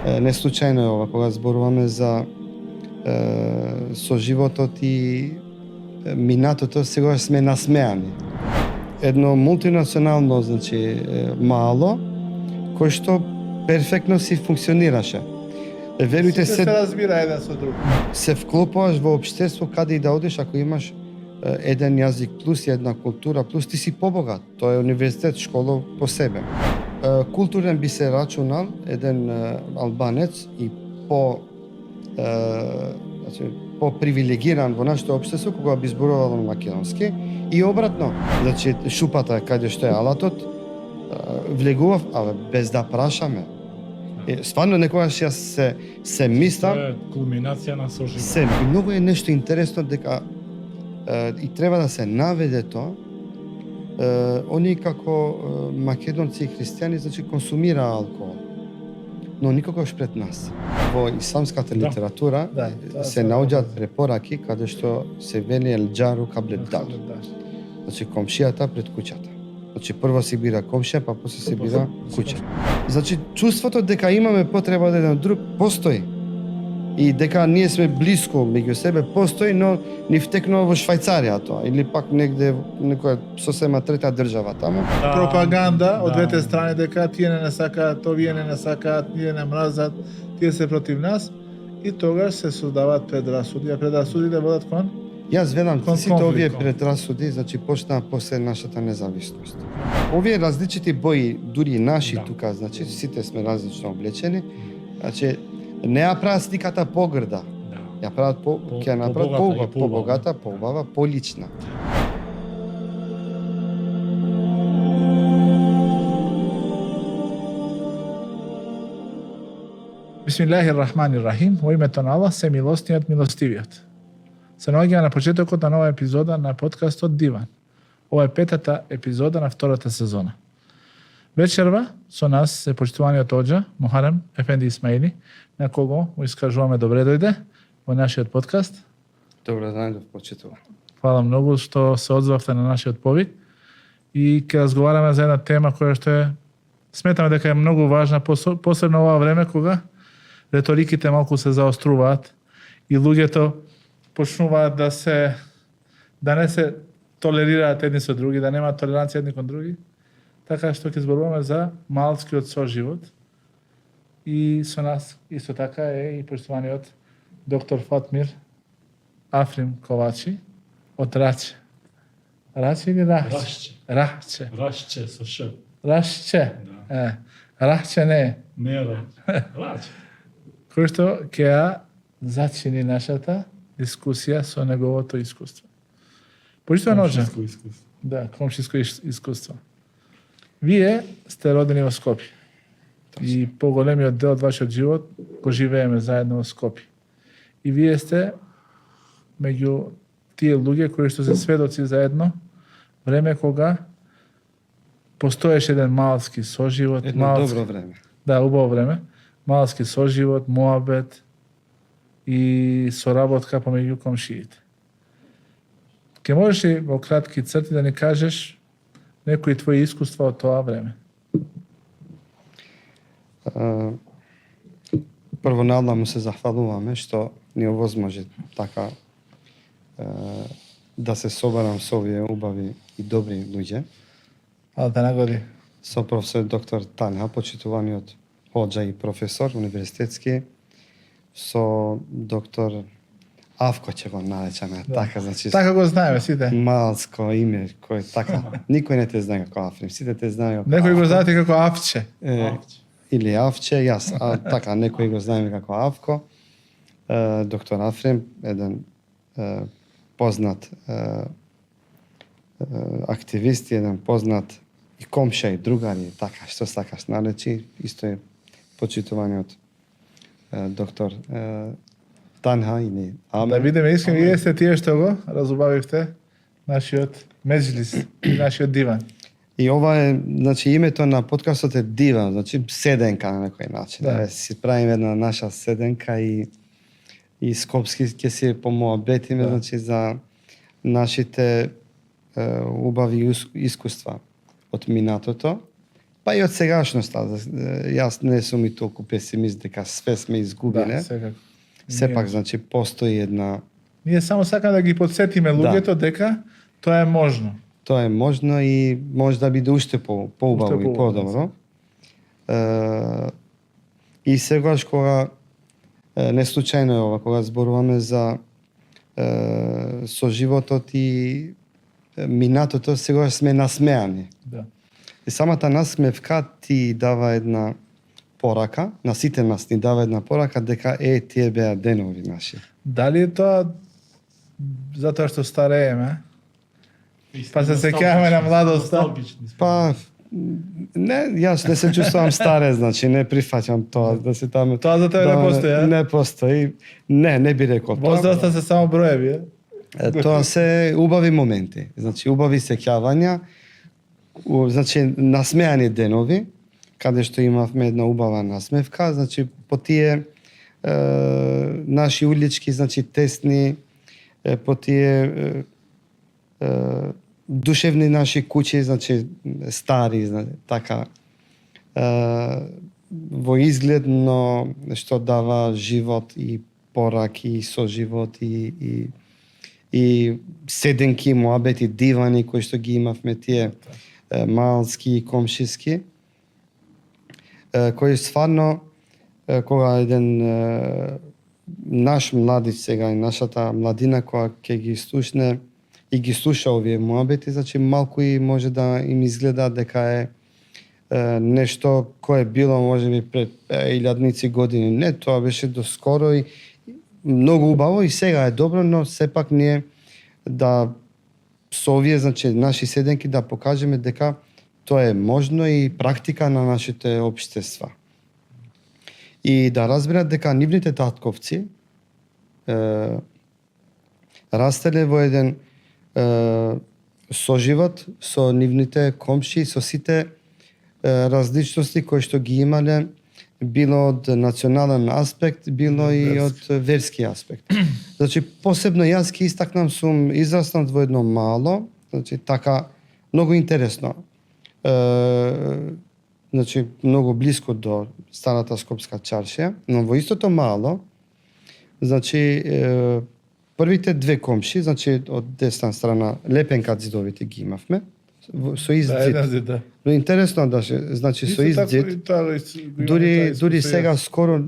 Не случајно е ова, кога зборуваме за соживотот и минатото, сега сме насмеани. Едно мултинационално, значи, мало, кој што перфектно си функционираше. Верујте се разбира еден со друг. Се вклопуваш во општество каде и да одиш, ако имаш еден јазик плюс една култура плюс, ти си побогат. Тоа е универзитет, школа по себе. Културен би се рачунал еден албанец и по-привилегиран во нашето општество кога би зборувал на македонски и обратно. Значи шупата каде што е алатот, влегував, без да прашаме. Стварно некогаш јас се мислам. Тоа е кулминација на соживот. Се, многу е нешто интересно дека и треба да се наведе тоа. Они како македонци и христијани, значи, консумираа алкохол, но никогаш пред нас. Во исламската литература се наоѓаат препораки каде што се вели ел џару кабле дар. Значи комшијата пред куќата. Значи прво се бира комшија, па после се бира куќа. Значи чувството дека имаме потреба да еден друг постои. И дека ние сме блиско меѓу себе постои, но ни втекнува во Швајцарија тоа или пак негде некоја сосема трета држава таму. Пропаганда од двете страни дека тие не сакаат, овие не сакаат, ние не мразат, тие се против нас и тогаш се создаваат предрасуди, а предрасудите водат кон? Јас ведам сите овие предрасуди, значи почнаа после нашата независност. Овие различити бои, дури наши тука, значи сите сме различно облечени, значи не ја прават сликата погрда. Ја прават ќе ја направат побогата, поубава, полична. Бисмиллахир-рахманир-рахим, во името на Аллах, се милостниот, милостивиот. Се наоѓаме на почетокот на нова епизода на подкастот Диван. Ова е петата епизода на втората сезона. Вечерва со нас се почитуваниот оџа Мухарем Ефенди Исмаили, на кого му искажуваме добре дојде во нашиот подкаст. Добро дојде, почитувам. Фала многу што се одзвавте на нашиот повик и ќе разговараме за една тема која што е сметаме дека е многу важна, посебно ова време кога реториките малку се заоструваат и луѓето почнуваат да не се толерираат едни со други, да немаат толеранција едни кон други. Така што ќе зборуваме за малскиот соживот. И со нас исто така е и почитуваниот доктор Фатмир Африм Ковачи од Раче. Раче или Рахче? Рахче. Рашче со ш. Рашче. Рахче не. Не Раче. Кој што ќе ја зачини нашата дискусија со неговото искуство. Почитувано оџа. Комшиско искуство. Да, комшиско искуство. Вие сте родени во Скопје. И поголемиот дел од вашиот живот го живееме заедно во Скопје. И вие сте меѓу тие луѓе кои што се сведоци за едно време кога постоеше еден малски соживот, добро време. Да, убаво време. Малски соживот, моабет и соработка помеѓу комшиите. Ке можеш ли во кратки црти да ни кажеш некои твои искуства од тоа време? Прво на му се захвалуваме што ни овозможи така да се соберам со овие убави и добри луѓе. Да нагоди. Со професор доктор Танха, почитуваниот оџа и професор универзитетски, со доктор Авко ќе го наречеме, така, значи... Така го знаеме сите. Малско име, кој така... Никој не те знае како Африм, сите те знаеме како Некој го знаете како Авче. Или Авче, јас, така, некој го знаеме како Авко. Доктор Африм, еден познат активист, еден познат и комша и другари, така, што сакаш наречи, исто е почитуваниот доктор Танха или Аме. Да видиме, искам, вие сте тие што го разубавивте нашиот меџлис и нашиот диван. И ова е, значи, името на подкастот е Диван, значи седенка на некој начин. Да. Си правиме една наша седенка и скопски ќе си помоабетиме, да. Значи, за нашите убави искуства од минатото Па и од сегашноста. Јас не сум и толку песимист дека све сме изгубиле. Да, секако. Сепак, значи, постои една... Ние само сакаме да ги подсетиме луѓето дека тоа е можно. Тоа е можно и може да биде уште поубаво и подобро. И сегаш кога не случајно е ова, кога зборуваме за соживотот и минатото, сегаш сме насмеани. Да. И самата насмевка ти дава една порака, на сите нас ни дава една порака дека тие беа денови наши. Дали е тоа затоа што старееме? Па се сеќаваме на младоста. Па не, јас не се чувствувам старе, значи не прифаќам тоа да се таме. Тоа за тебе не постои, а? Не постои. Не би рекол тоа. Возраста се само броеви, Тоа се убави моменти, значи убави сеќавања, значи насмеани денови, каде што имавме една убава насмевка, значи по тие наши улички, значи тесни, по тие душевни наши куќи, значи стари, така во изглед, но што дава живот и пораки, и соживот, и седенки, муабети, дивани кои што ги имавме тие малски и комшиски, кои стварно кога еден наш младич сега и нашата младина која ќе ги слушне и ги слуша овие муабети, значи малку и може да им изгледа дека е нешто кое било можеби пред илјадници години. Не, тоа беше доскоро и многу убаво и сега е добро, но сепак ние да со овие, значи, наши седенки да покажеме дека тоа е можно и практика на нашите општества. И да разберат дека нивните татковци растеле во еден соживот со нивните комши, со сите различности кои што ги имале, било од национален аспект, било и од верски аспект. Значи, посебно јас ќе истакнам, сум израснат во едно мало, значи, така, многу интересно. Значи, многу блиско до старата Скопска чаршија, но во истото мало, значи, првите две комши, значи, од десна страна, лепенка зидовите ги имавме, со изцид. Да. Но интересно да се, значи со изцид. Дури сега скоро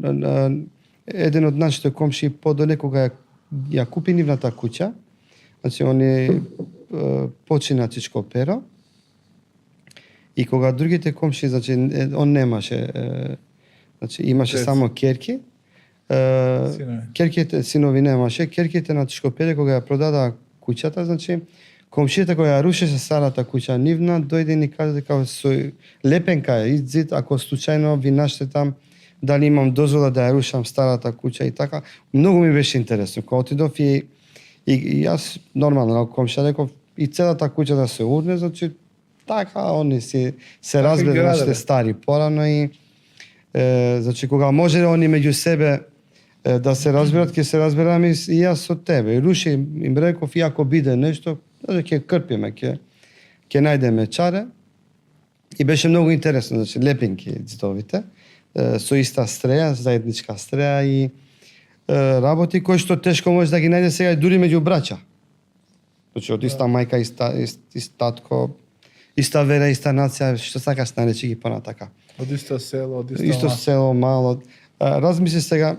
еден од нашите комши подоле кога ја купи нивната куќа, значи они почина Чичко Pero, и кога другите комши, значи он немаше, значи имаше само керки, керките синови немаше, керките на Чичко Pero кога ја продадаа куќата, значи комшијата која ја рушеше старата куќа нивна, дојде и ни кажа дека со лепенка е изцид, ако случајно ви наштетам, дали имам дозвола да ја рушам старата куќа и така. Многу ми беше интересно. Кога отидов и јас нормално, како комшија реков, и целата куќа да се урне, значи така, они се разбере нашите стари порано и значи кога може они меѓу себе да се разберат, ќе се разбераме и јас со тебе. И руши, им реков, и ако биде нешто, ќе крпиме, ќе најдеме чаре. И беше многу интересно, значи лепенки зидовите, со иста стреја, заедничка стреја и работи кои што тешко може да ги најде сега дури меѓу браќа. Значи од иста мајка, иста татко, иста вера, иста нација, што сакаш наречи ги понатака. Од исто село, од исто село, мало. Размисли сега,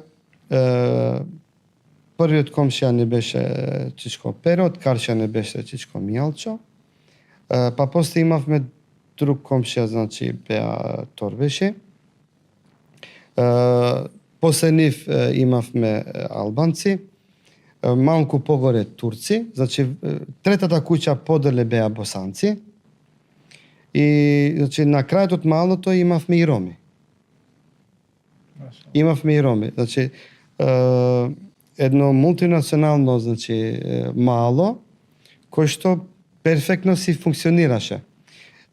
првиот комшија не беше Чичко Pero, од Каршија не беше Чичко Мијалчо, па после имавме друг комшија, значи беа Торбеши. После нив имавме албанци, малку погоре турци, значи третата куќа поделе беа босанци. И значи на крајот од малото имавме и роми. Значи едно мултинационално, значи мало, кој што перфектно си функционираше.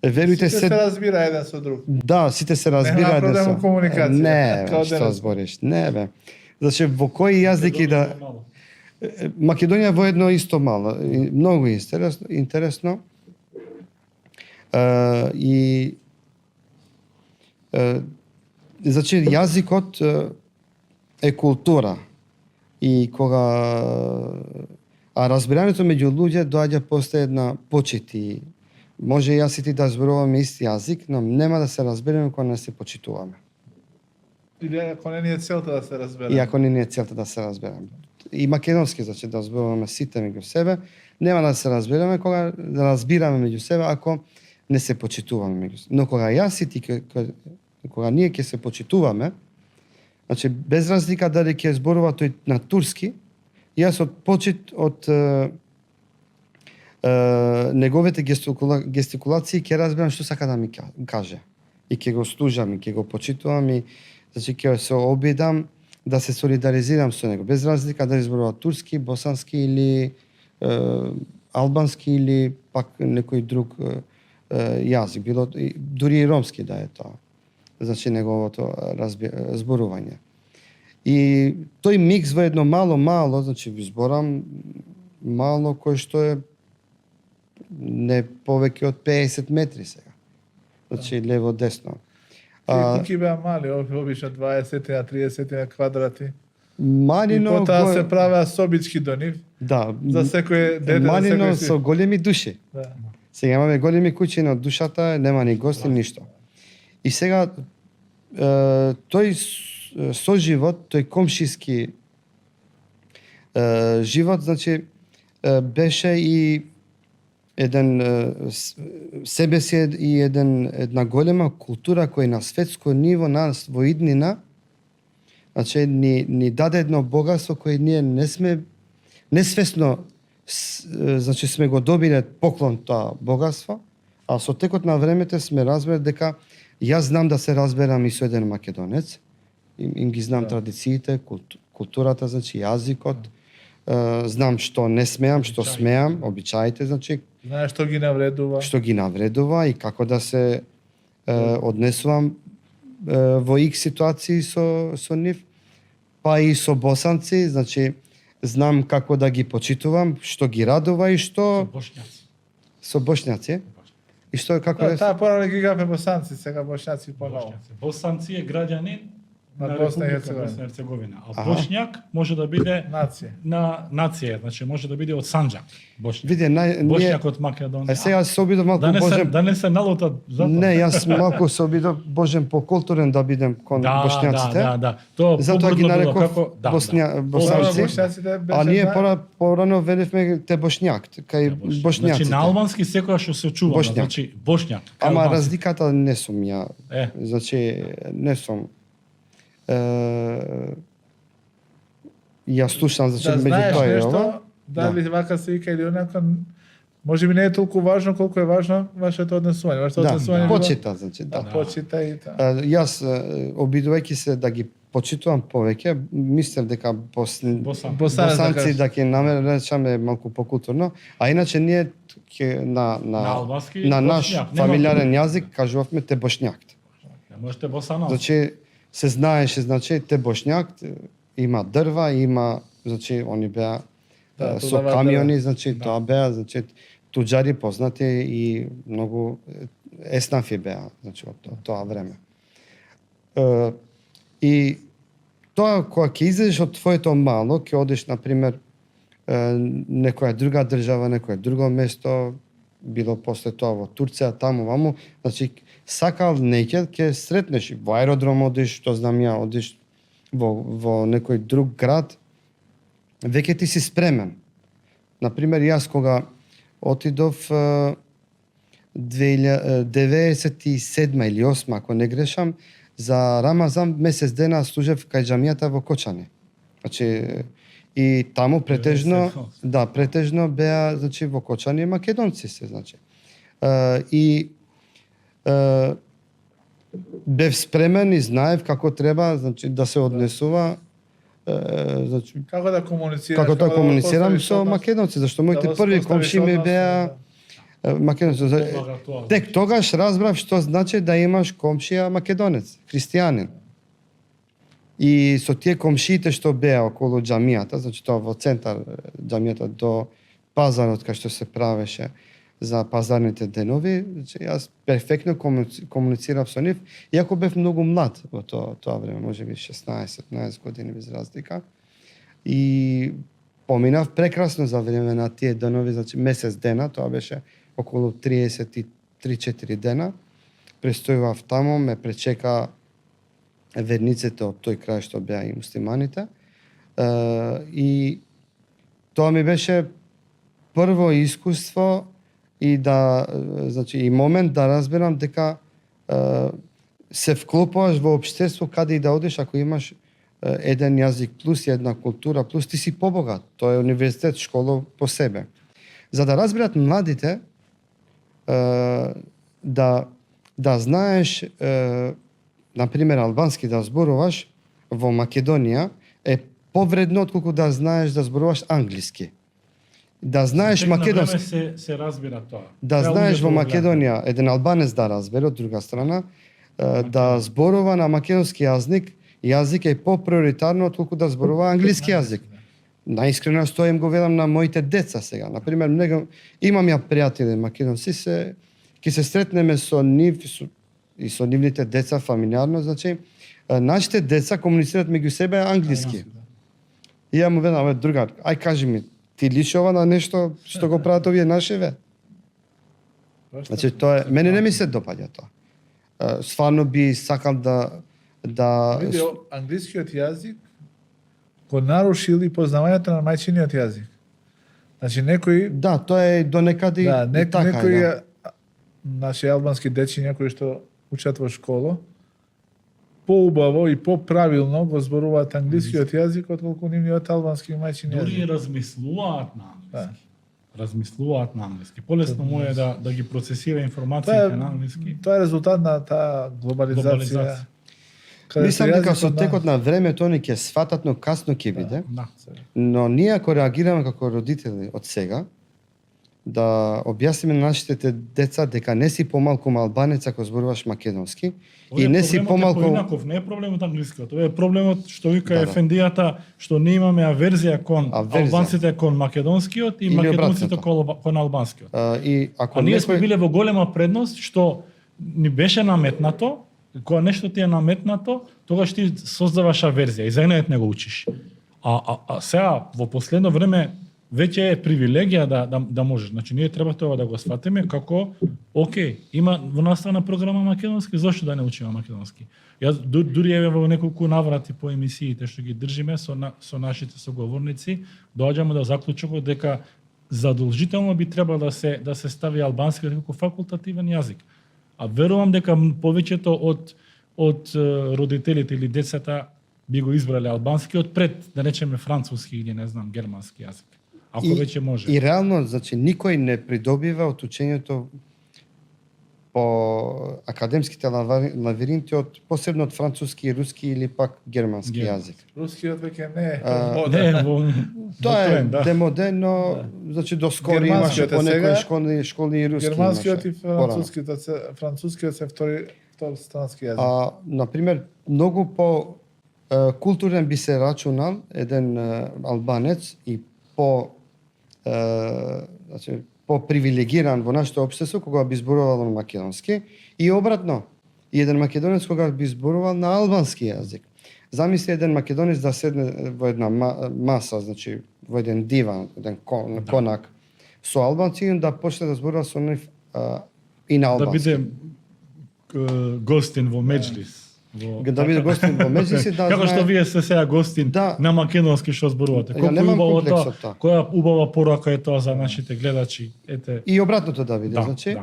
Верујте се разбира еден со друг. Да, сите се разбира еден со. Комуникација. Не, што збориш? Не бе. Значи во кои јазики да Македонија во едно исто мало, многу интересно. И Значи јазикот е култура и кога разбирањето меѓу луѓе доаѓа после една почит и може јас и ти да зборуваме исти јазик, но нема да се разбереме кога не се почитуваме. Или ако не ни е целта да се разбереме. И ако не ни е целта да се разбереме. И македонски, значи да зборуваме сите меѓу себе, нема да се разбереме кога да разбираме меѓу себе ако не се почитуваме меѓу себе. Но кога јас и ти кога ние ќе се почитуваме, значи без разлика дали ќе зборува тој на турски, јас од почит од неговите гестикулации ќе разберам што сака да ми каже. И ќе го служам, и ќе го почитувам, и значи ќе се обидам да се солидаризирам со него. Без разлика дали зборува турски, босански или албански или пак некој друг јазик, било дури и ромски да е тоа. Значи неговото зборување. И тој микс во едно мало, значи ви зборам мало кој што е не повеќе од 50 метри сега. Значи лево десно. Тие куки беа мали, обично 20 на 30 на квадрати. Мали, И но потоа се правеа собички до нив. да, За секој дете, мали, за но секој со големи души. Да. Сега имаме големи куќи, но душата нема ни гости, ништо. И сега тој соживот, тој комшиски живот, значи беше и еден себе си и една голема култура која на светско ниво нас во иднина, значи ни даде едно богатство кое ние не сме несвесно значи сме го добиле поклон тоа богатство, а со текот на времето сме разбрали дека јас знам да се разберам и со еден македонец, им ги знам традициите, културата, значи јазикот, знам што не смеам, што смеам, обичаите, значи Знаеш што ги навредува. што ги навредува и како да се однесувам во ик ситуации со нив, па и со босанци, значи знам како да ги почитувам, што ги радува и што Бошњаци. со бошњаци. И што како Да, да таа порано ги гафе босанци, сега бошњаци поново. Босанци е граѓанин На на Босна и Република Херцеговина. Босна и Херцеговина. А Аха. Бошњак може да биде Нација. на нација, значи може да биде од Санџак. Бошњак. виде ние Бошњак од Македонија. сега се обидов малку божем. Да не се налутат затоа. Не, јас малку се обидов божем покултурен да бидем кон бошњаците. Да. Тоа Затоа ги побрзо било нареков како босанци. Бошњаците беше А ние на- порано велевме те бошњак, кај бошњаците. Значи на албански секоја што се чува, Бошњак. значи Бошњак. кај Ама албански. разликата не сум ја. Е. Значи не сум. Ја слушам, значи Да меѓу знаеш тоа и нешто, ова. дали вака се вика или онака, може би не е толку важно колку е важно вашето однесување. Вашето Да, однесување било- почита, значи Да, да. почита и тоа. Јас обидувајќи се да ги почитувам повеќе, мислев дека Босан. Босанец, да босанци кажеш. да ќе наречаме малку покултурно, а иначе ние ќе На албански на наш бошњак, нема фамилиарен јазик кажувавме те бошњак. Не можете босанал. Значи се знаеше, значи те бошњак има дрва, има, значи они беа Да, со продаваат камиони, дрва. значи тоа беа, значи туџари познати и многу еснафи беа, значи од тоа време. И тоа кога ќе излезеш од твоето мало, ќе одиш на пример некоја друга држава, некое друго место, било после тоа во Турција, таму ваму, значи сакал неќе ќе сретнеш и во аеродром одиш, што знам ја, одиш во некој друг град, веќе ти си спремен. Например, јас кога отидов 97 или 8, ако не грешам, за Рамазан месец дена служев кај џамијата во Кочани. Значи и таму претежно, 98. да, претежно беа, значи во Кочани македонци се, значи. И бев спремен и знаев како треба, значи да се однесува, значи Како да комуницираш? како тоа комуницирам поставиш со однос? македонци, зашто моите Да први воспоставиш комши ми однос, беа македонци. Помага тоа. Тек тогаш разбрав што значи да имаш комшија македонец, христијанин. И со тие комшиите што беа околу џамијата, значи тоа во центар џамијата до пазарот кај што се правеше за пазарните денови, значи јас перфектно комуницирав со нив, иако бев многу млад во тоа време, можеби 16-17 години без разлика. И поминав прекрасно за време на тие денови, значи месец дена, тоа беше околу 33-4 дена. Престојував тамо, ме пречека верниците од тој крај што беа и муслиманите. И тоа ми беше прво искуство и значи и момент да разберам дека се вклопуваш во општество каде и да одиш, ако имаш еден јазик плюс една култура плюс, ти си побогат. Тоа е универзитет, школа по себе. За да разберат младите да знаеш например албански да зборуваш во Македонија е повредно отколку да знаеш да зборуваш англиски. Да знаеш македонски се разбира тоа. Да знаеш во Македонија еден албанец да разбере, од друга страна да зборува на македонски јазик е поприоритарно отколку да зборува англиски јазик. Наискрено стојам го велам на моите деца сега. Например, имам ја пријатели македонци, ќе се сретнеме со нив и со нивните деца фамилиарно, значи нашите деца комуницираат меѓу себе англиски. И ја му велам, другар, ај кажи ми, ти личи ова на нешто што го прават овие нашиве? Значи тоа мене не ми се допаѓа тоа. Стварно би сакал да Види, англискиот јазик го нарушил и познавањето на мајчиниот јазик. Значи некои Да, тоа е до некаде и така. некои наши албански дечиња кои што учат во школа поубаво и поправилно го зборуваат англискиот јазик отколку нивниот албански мајчин јазик. Дури размислуваат на англиски. Размислуваат на англиски. Полесно му е да ги процесира информациите на англиски. Тоа е резултат на таа глобализација. Мислам дека со текот на времето они ќе сватат, но касно ќе биде. Но ние ако реагираме како родители од сега, да објасниме на нашите деца дека не си помалку албанец ако зборуваш македонски и не си помалку не е проблемот англискиот, тоа е проблемот што вика ефендијата што не имаме аверзија кон албанците кон македонскиот и македонците кон албанскиот. А ние сме биле во голема предност што ни беше наметнато. Кога нешто ти е наметнато, тогаш ти создаваш аверзија и заеднет не го учиш. А сега во последно време веќе е привилегија да можеш. Значи ние треба тоа да го сватиме како окей, има во наставна програма македонски, зошто да не учиме македонски? Јас дури еве во неколку наврати по емисиите што ги држиме со нашите соговорници, доаѓаме до заклучокот дека задолжително би требало да се стави албански како факултативен јазик. А верувам дека повеќето од родителите или децата би го избрале албанскиот пред, да речеме, француски или не знам, германски јазик. Ако веќе може. И реално, значи, никој не придобива од учењето по академските лавиринти посебно од француски, руски или пак германски јазик. Рускиот веќе не е. Тоа е демодерно, значи доскоро имаше по некои школи и руски. Германскиот и францускиот се вторострански јазик. Например, многу по културен би се рачунал еден албанец и значи попривилегиран во нашето општество кога би зборувал на македонски и обратно, и еден македонец кога би зборувал на албански јазик. Замисли еден македонец да седне во една маса, значи во еден диван, еден конак со албанци и да почне да зборува со нив и на албански. Да биде гостин во меджлис. Да биде гостин во меджлис и да како што вие се сега гостин на македонски што зборувате. Која убава порака е тоа за нашите гледачи. Ете. И обратното да биде, значи.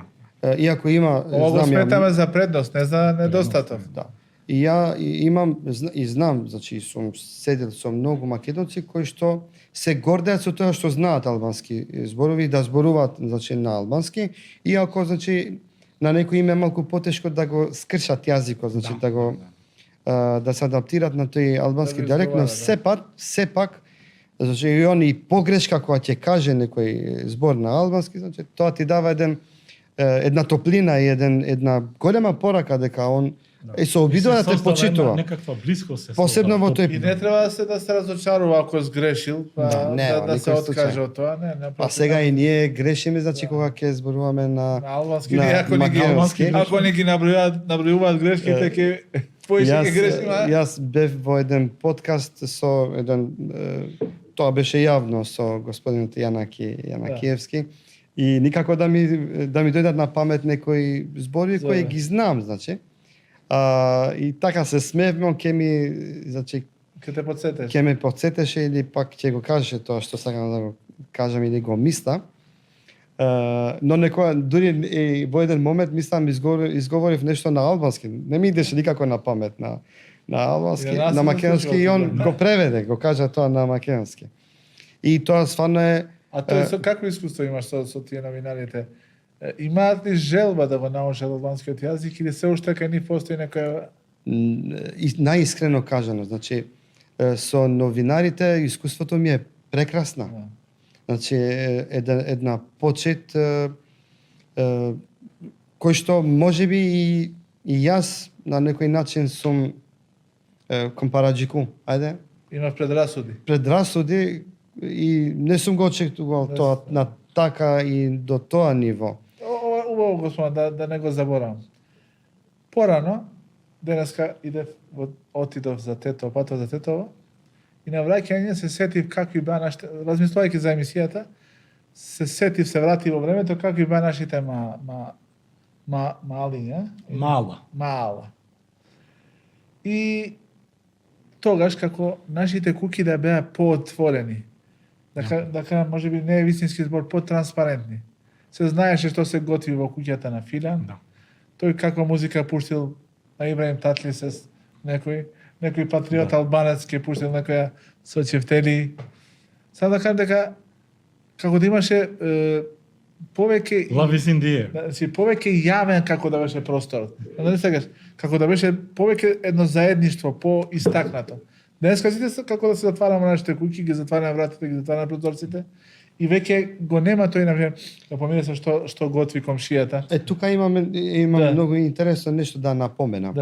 Иако има ова го сметаме за предност, не за недостаток. Да. И ја имам и знам, значи сум седел со многу македонци кои што се гордеат со тоа што знаат албански зборови и да зборуваат значи на албански, иако значи на некој им е малку потешко да го скршат јазикот, значи да се адаптират на тој албански диалект, но сепак значи и они погрешка кога ќе каже некој збор на албански, значи тоа ти дава една топлина и една голема порака дека он И се обидува да те почитува. Некаква блискост се. Посебно во тој. И не треба да се разочарува ако сгрешил, па да се откаже од тоа, не. А сега и ние грешиме, значи кога ќе зборуваме на албански, ако не ги набројуваат грешките, ќе поише ќе грешиме. Јас бев во еден подкаст со еден, тоа беше јавно со господинот Јанакиевски. И никако да ми дојдат на памет некои зборови кои ги знам, значи. И така се смеевме, значи ќе те потсетеше. Ќе ме потсетеше или пак ќе го кажеше тоа што сакам да го кажам или го мисла. Но некоја дури и во еден момент мислам изговорив нешто на албански. Не ми идеше никако на памет на албански, на македонски и он го преведе, го кажа тоа на македонски. И тоа стварно е. А тоа какво искуство имаш со тие новинарите? Имаат ли желба да го научат албанскиот јазик или се уште кај нив постои некоја? Најискрено кажано, значи со новинарите искуството ми е прекрасна. Значи една почет кој што можеби и јас на некој начин сум компараџику, ајде. Имаш предрасуди. Предрасуди и не сум го очекувал тоа на така и до тоа ниво. Убаво, господин, да не го заборавам. Порано, денеска отидов за Тетово, патов за Тетово, и на враќање се сетив какви беа нашите, размислувајќи за емисијата, се врати во времето какви беа нашите малиња. Мала. И тогаш како нашите куки да беа поотворени, да можеби не е вистински збор, потранспарентни. Се знаеше што се готви во куќата на Филан. Тој каква музика пуштил на Ибраим Татли се некој патриот албанец ке пуштил некоја со чефтели. Сам да кажам дека како да имаше повеќе Love is in the air. Значи повеќе јавен како да беше просторот. Нали сегаш, како да беше повеќе едно заедништво, поистакнато. Денеска сите како да се затвараме нашите куќи, ги затвараме вратите, ги затвараме прозорците. И веќе го нема тој, например, да помине со што готви комшијата. Тука имам многу интересно нешто да напоменам.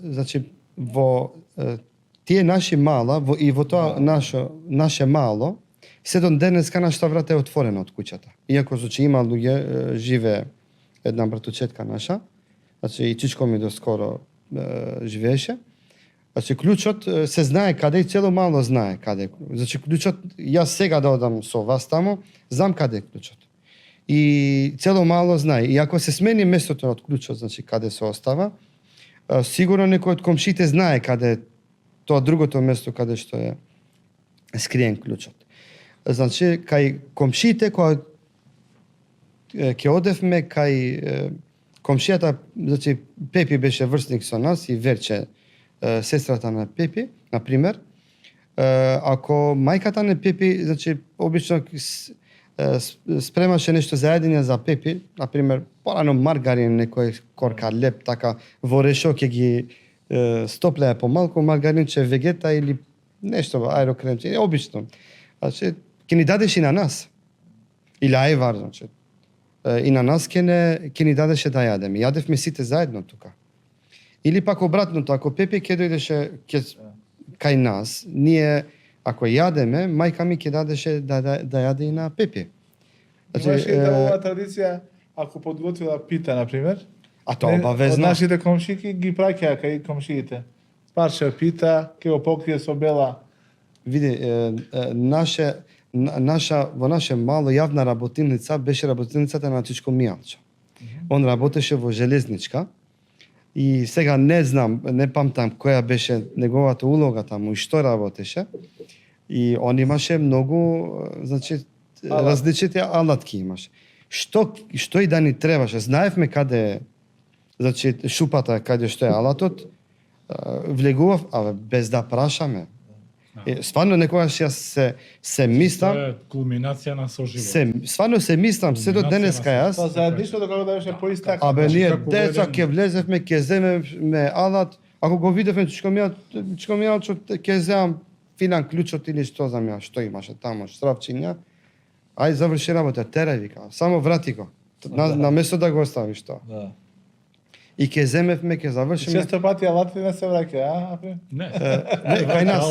Значи, во тие наши мала, и во тоа наше мало, се до денеска нашата врата е отворена од куќата. Иако значи има луѓе, живее една братучетка наша, значи и чичко ми доскоро живееше. Значи клучот се знае каде и цело мало знае каде. Значи клучот, јас сега да одам со вас таму, знам каде е клучот. И цело мало знае. И ако се смени местото од клучот, значи каде се остава, сигурно некој од комшите знае каде е тоа другото место каде што е скриен клучот. Значи, кај комшите, кога ќе одевме кај комшијата, значи Пепи беше врсник со нас и Верче, сестрата на Пепи, например, ако мајката на Пепи, значи, обично спремаше нешто за јадење за Пепи, например, порано маргарин, некој корка леп, така, во решо ќе ги стоплеа помалку, маргаринче, вегета или нешто, аерокремче, обично. Значи, ќе ни дадеш и на нас. Или ајвар, значи. И на нас ќе ни дадеше да јадеме. Јадевме сите заедно тука. Или пак обратното, ако Пепи ќе дојдеше кај нас, ние, ако јадеме, мајка ми ќе дадеше да јаде и на Пепи. Имаше и оваа традиција, ако подготвила пита, например, а тоа обавезно. Од нашите комшики ги праќаа кај комшиите. Парче пита, ќе го покрие со бела. Види, во наше мало јавна работилница беше работилницата на Чичко Мијалчо. Он работеше во железничка и сега не знам, не памтам која беше неговата улога таму и што работеше. И он имаше многу, значи, различити алатки имаше. Што и да ни требаше, знаевме каде е, значи, шупата, каде што е алатот, влегував, без да прашаме. Стварно некогаш јас се мислам. Тоа е кулминација на соживот. Стварно се мислам се до денеска јас. Па заедништвото како да беше поистакнато. Ние деца ќе влезевме, ќе земеме алат, ако го видевме Чичко Мијалчо, ќе земам Филан клучот или што знам ја, што имаше таму, штрафчиња. Ај заврши работа, терај вика, само врати го. На место да го оставиш тоа. И ќе земевме, ќе завршиме. Често пати алати не се враќа, Не, кај нас.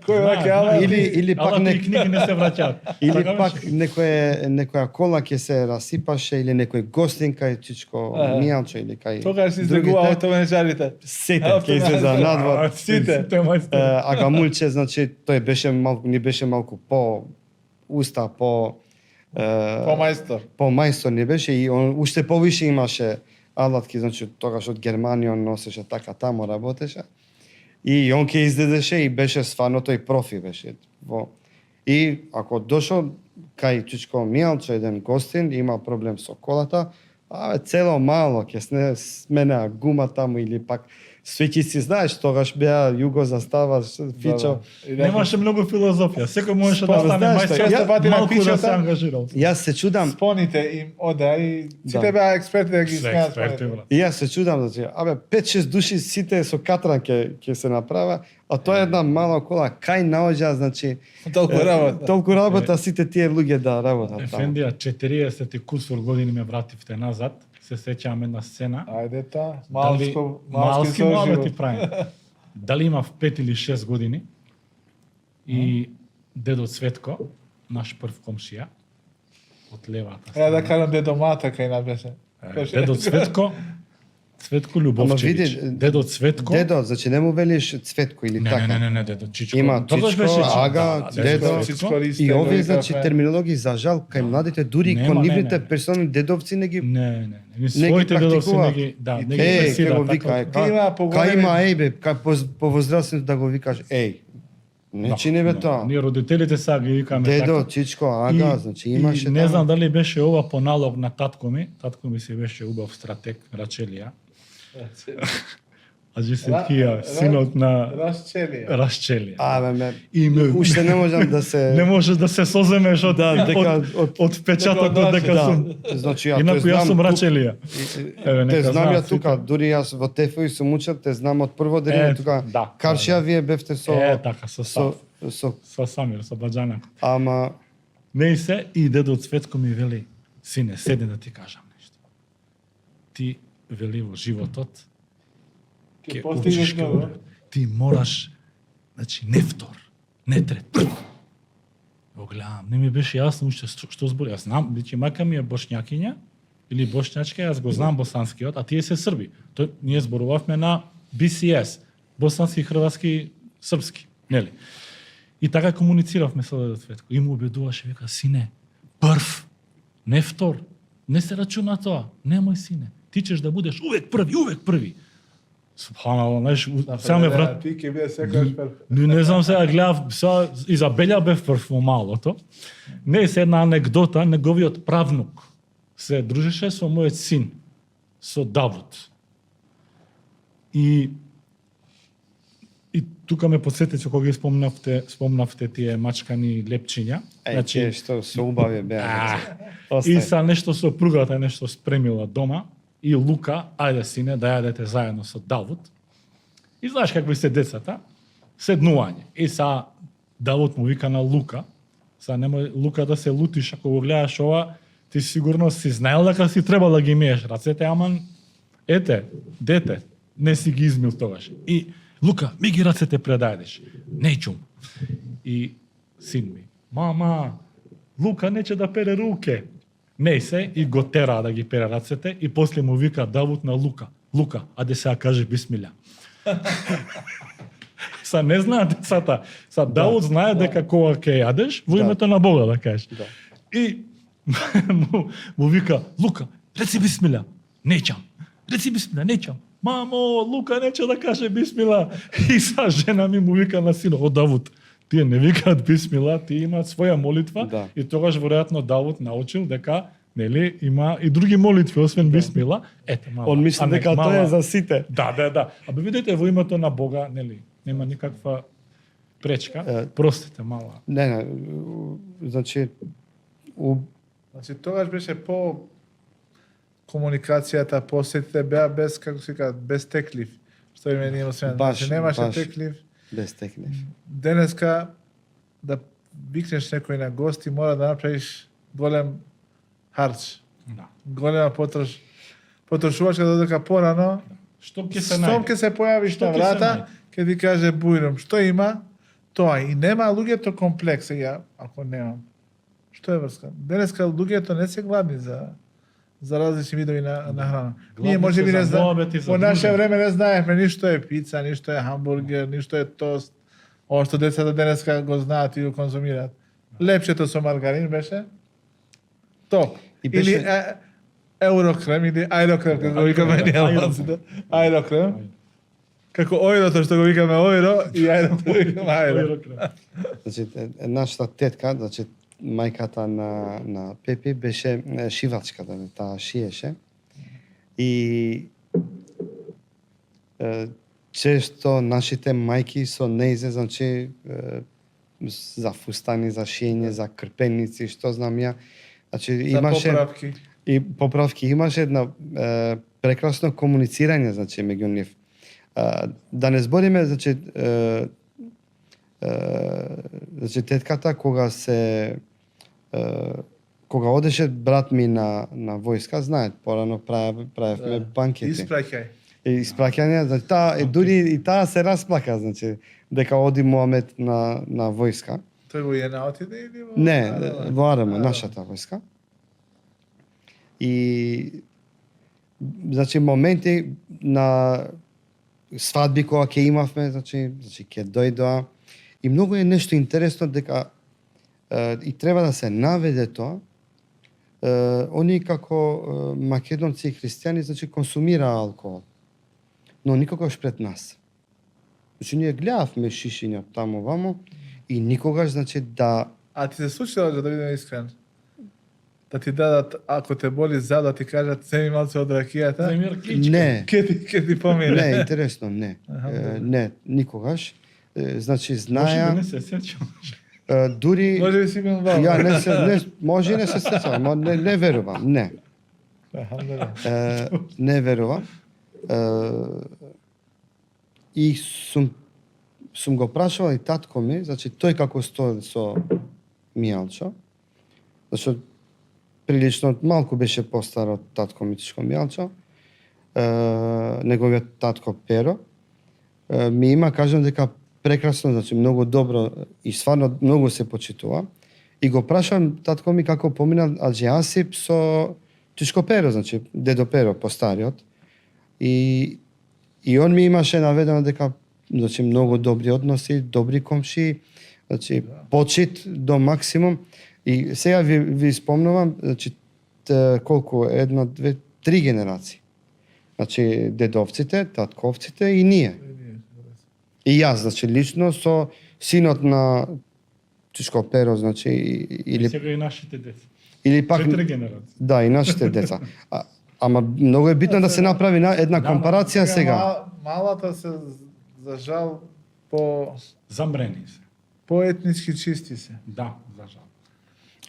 Кој враќа алати? Или пак алати и книги не се враќаат. Или пак некоја кола ќе се расипаше или некој гостин кај чичко мијалче или кај. Тогаш си излегува автомечарите. Сите ќе излеза надвор. Сите. Агамулче, значи тој беше малку, ни беше малку по уста, по мајстор не беше и он уште повише имаше алатки, значи тогаш од Германија он носеше така, таму работеше. И он ќе излезеше и беше стварно тој профи беше. И ако дошол кај чичко мијалче еден гостин, има проблем со колата, цело мало ќе сменеа гума таму или пак светици, знаеш, тогаш беа југо застава, фичо. Немаше многу филозофија. Секој можеше да стане мајстор, малку да се ангажирал. Јас се чудам. Споните им ода и сите беа експерти да ги смеат. И јас се чудам, значи, 5-6 души сите со катран ќе се направа, а тоа е една мала кола, кај наоѓа, значи, толку работа сите тие луѓе да работат. Ефендија, 40 и кусур години ме вративте назад. Се сеќавам една сцена. Ајде та, малски муабети правим. Дали имав 5 или 6 години и дедо Цветко, наш прв комшија, од левата страна. Да кажам дедо Мата кај нас беше. Дедо Цветко Љубовчевич. Дедо Цветко. Дедо, значи не му велиш Цветко или така. Не, дедо Чичко. Има Чичко, Ага, дедо. И овие значи терминологии за жал кај младите дури кон нивните персони дедовци не ги Не, своите дедовци не ги, не ги пресират. Кај има бе, повозрастен да го викаш не чини бе тоа. Ние родителите сега ги викаме така. Дедо, Чичко, Ага, значи имаше. Не знам дали беше ова по налог на татко ми се беше убав стратег, Рачелија. Аджисетхија, синот на Расчелија. Уште не можам да се... Не можеш да се соземеш од впечатокот дека сум. Значи, инаку јас сум Рачелија. Те знам ја тука, дури јас во ТФУ сум учел, те знам од прво ден тука. Каршија вие бевте со... така, со Самир, со Баџанак. Ама... Не се, и дедо Цветко ми вели, сине, седи да ти кажам нешто. Ти вели во животот, ќе учиш ке ти мораш, значи, не втор, не трет, прв. Го гледам, не ми беше јасно уште што збори. Јас знам, значи, мака ми е бошњакиња, или бошњачка, јас го знам босанскиот, а тие се срби. Ние зборувавме на BCS, босански, хрватски, српски, нели? И така комунициравме со дедо Цветко. И му убедуваше, века, сине, прв, не втор, не се рачуна тоа, немој сине. Ти ćeš да будеш увек први. Субханаллах, знаеш, сега ме врат. Ти ќе биде секојаш прв. Не знам сега, гледав, Изабелја бев прв во малото. Не, се една анекдота, неговиот правнук се дружеше со мојот син, со Давуд. И тука ме подсетите кога ги спомнавте тие мачкани лепчиња. Значи што се убави беа. И са нешто сопругата нешто спремила дома и Лука, ајде сине да јадете заедно со Давуд. И знаеш какви се децата? Седнување. И са Давуд му вика на Лука, са немој Лука да се лутиш ако го гледаш ова, ти сигурно си знаел дека си треба да ги миеш рацете, аман ете, дете, не си ги измил тогаш. И Лука, ми ги рацете пред да јадеш. Неќум. И син ми, мама, Лука нече да пере руке. Не се, и го тера да ги пере рацете, и после му вика Давуд на Лука. Лука, аде сега кажи бисмиля. Са не знаат децата. Са Давуд знае дека кога ќе јадеш, во името на Бога да кажеш. И му вика, Лука, реци бисмиля. Неќам. Реци бисмиля, неќам. Мамо, Лука нече да каже бисмила. И са жена ми му вика на синот, о Давуд, тие не викаат бисмила, тие имаат своја молитва, и тогаш веројатно Давуд научил дека нели има и други молитви освен бисмила. Ете, мала. Он мисли дека тоа е за сите. Да. Абе видите во името на Бога, нели, нема никаква пречка. Простите, мала. Не, значи тогаш беше по комуникацијата, посетите беа без, како се кажа, без теклив. Што име ние освен, значи немаше теклив. Без теклив. Денеска да викнеш некој на гости, мора да направиш голем харч. Да. Голема потрошувачка додека порано, Што ќе се Штом ќе се појавиш на врата, ќе ти каже бујром, што има, тоа и нема луѓето комплекс сега, ако немам. Што е врска? Денеска луѓето не се гладни за различни видови на храна. Ние можеби не знаеме, во наше време не знаевме ништо е пица, ништо е хамбургер, ништо е тост. Ова што децата денеска го знаат и го конзумираат. Лепчето со маргарин беше топ. Или Еврокрем или аерокрем, како го викаме ние албанците. Аерокрем. Како ојрото што го викаме ојро и аерото го викаме аеро. Значи, нашата тетка, значи, мајката на Пепи беше шивачка, да таа шиеше. И често нашите мајки со нејзе, значи, за фустани, за шиење, за крпеници, што знам ја. Значи, имаше поправки. И поправки имаше една прекрасно комуницирање, значи, меѓу нив. Да не збориме, значи, значи тетката кога одеше брат ми на војска, знаат, порано правевме банкети. Испраќање, значи, дури и таа се расплака, значи, дека оди Моамед на војска. Тој во ЈНА отиде или во... Не, во Арама, нашата војска. И значи моменти на свадби кога ќе имавме, значи ќе дојдоа и многу е нешто интересно дека и треба да се наведе тоа. Они како македонци и христијани, значи консумираа алкохол, но никогаш пред нас. Значи ние гледавме шишиња таму вамо и никогаш, значи, да... А ти се случило, да бидеме искрен, да ти дадат, ако те боли зад, да ти кажат земи малце од ракијата? Не. Ке ти помине? Не, интересно, не. Не, никогаш. Значи, знаја... Може би не се сеќам. Дури... Може би си бил вал. Ја може и не се сеќам, но не верувам, не. Не верувам. И сум го прашувал и татко ми, значи тој како стои со Мијалчо, зашто прилично малку беше постар од татко Митишко Мијалчо, неговиот татко Перо, ми има, кажам дека прекрасно, значи многу добро и стварно многу се почитува. И го прашам татко ми како поминал Аџи Асип со Тишко Перо, значи дедо Перо постариот. И он ми имаше наведено дека, значи, многу добри односи, добри комши, значи почит до максимум. И сега ви спомнувам, значи колку, една, две, три генерации. Значи дедовците, татковците и ние. И јас, значи лично со синот на Тишко Перо, значи или сега и нашите деца. Или пак 4 генерации. Да, и нашите деца. Ама многу е битно да се направи една компарација сега. Малата се, за жал, замрени се. По етнички чисти се. Да, за жал.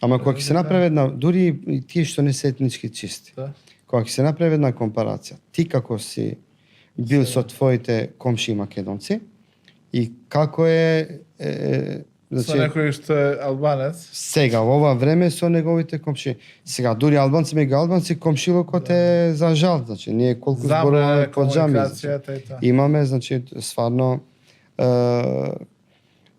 Ама кога ќе се направи една, дури и тие што не се етнички чисти. Да. Кога ќе се направи една компарација, ти како си бил со твоите комши македонци и како значи, со некој што е албанец. Сега, во ова време со неговите комши. Сега, дури албанци меѓу албанци, комшилокот е за жал. Значи, ние колку зборуваме по џами. Имаме, значи, стварно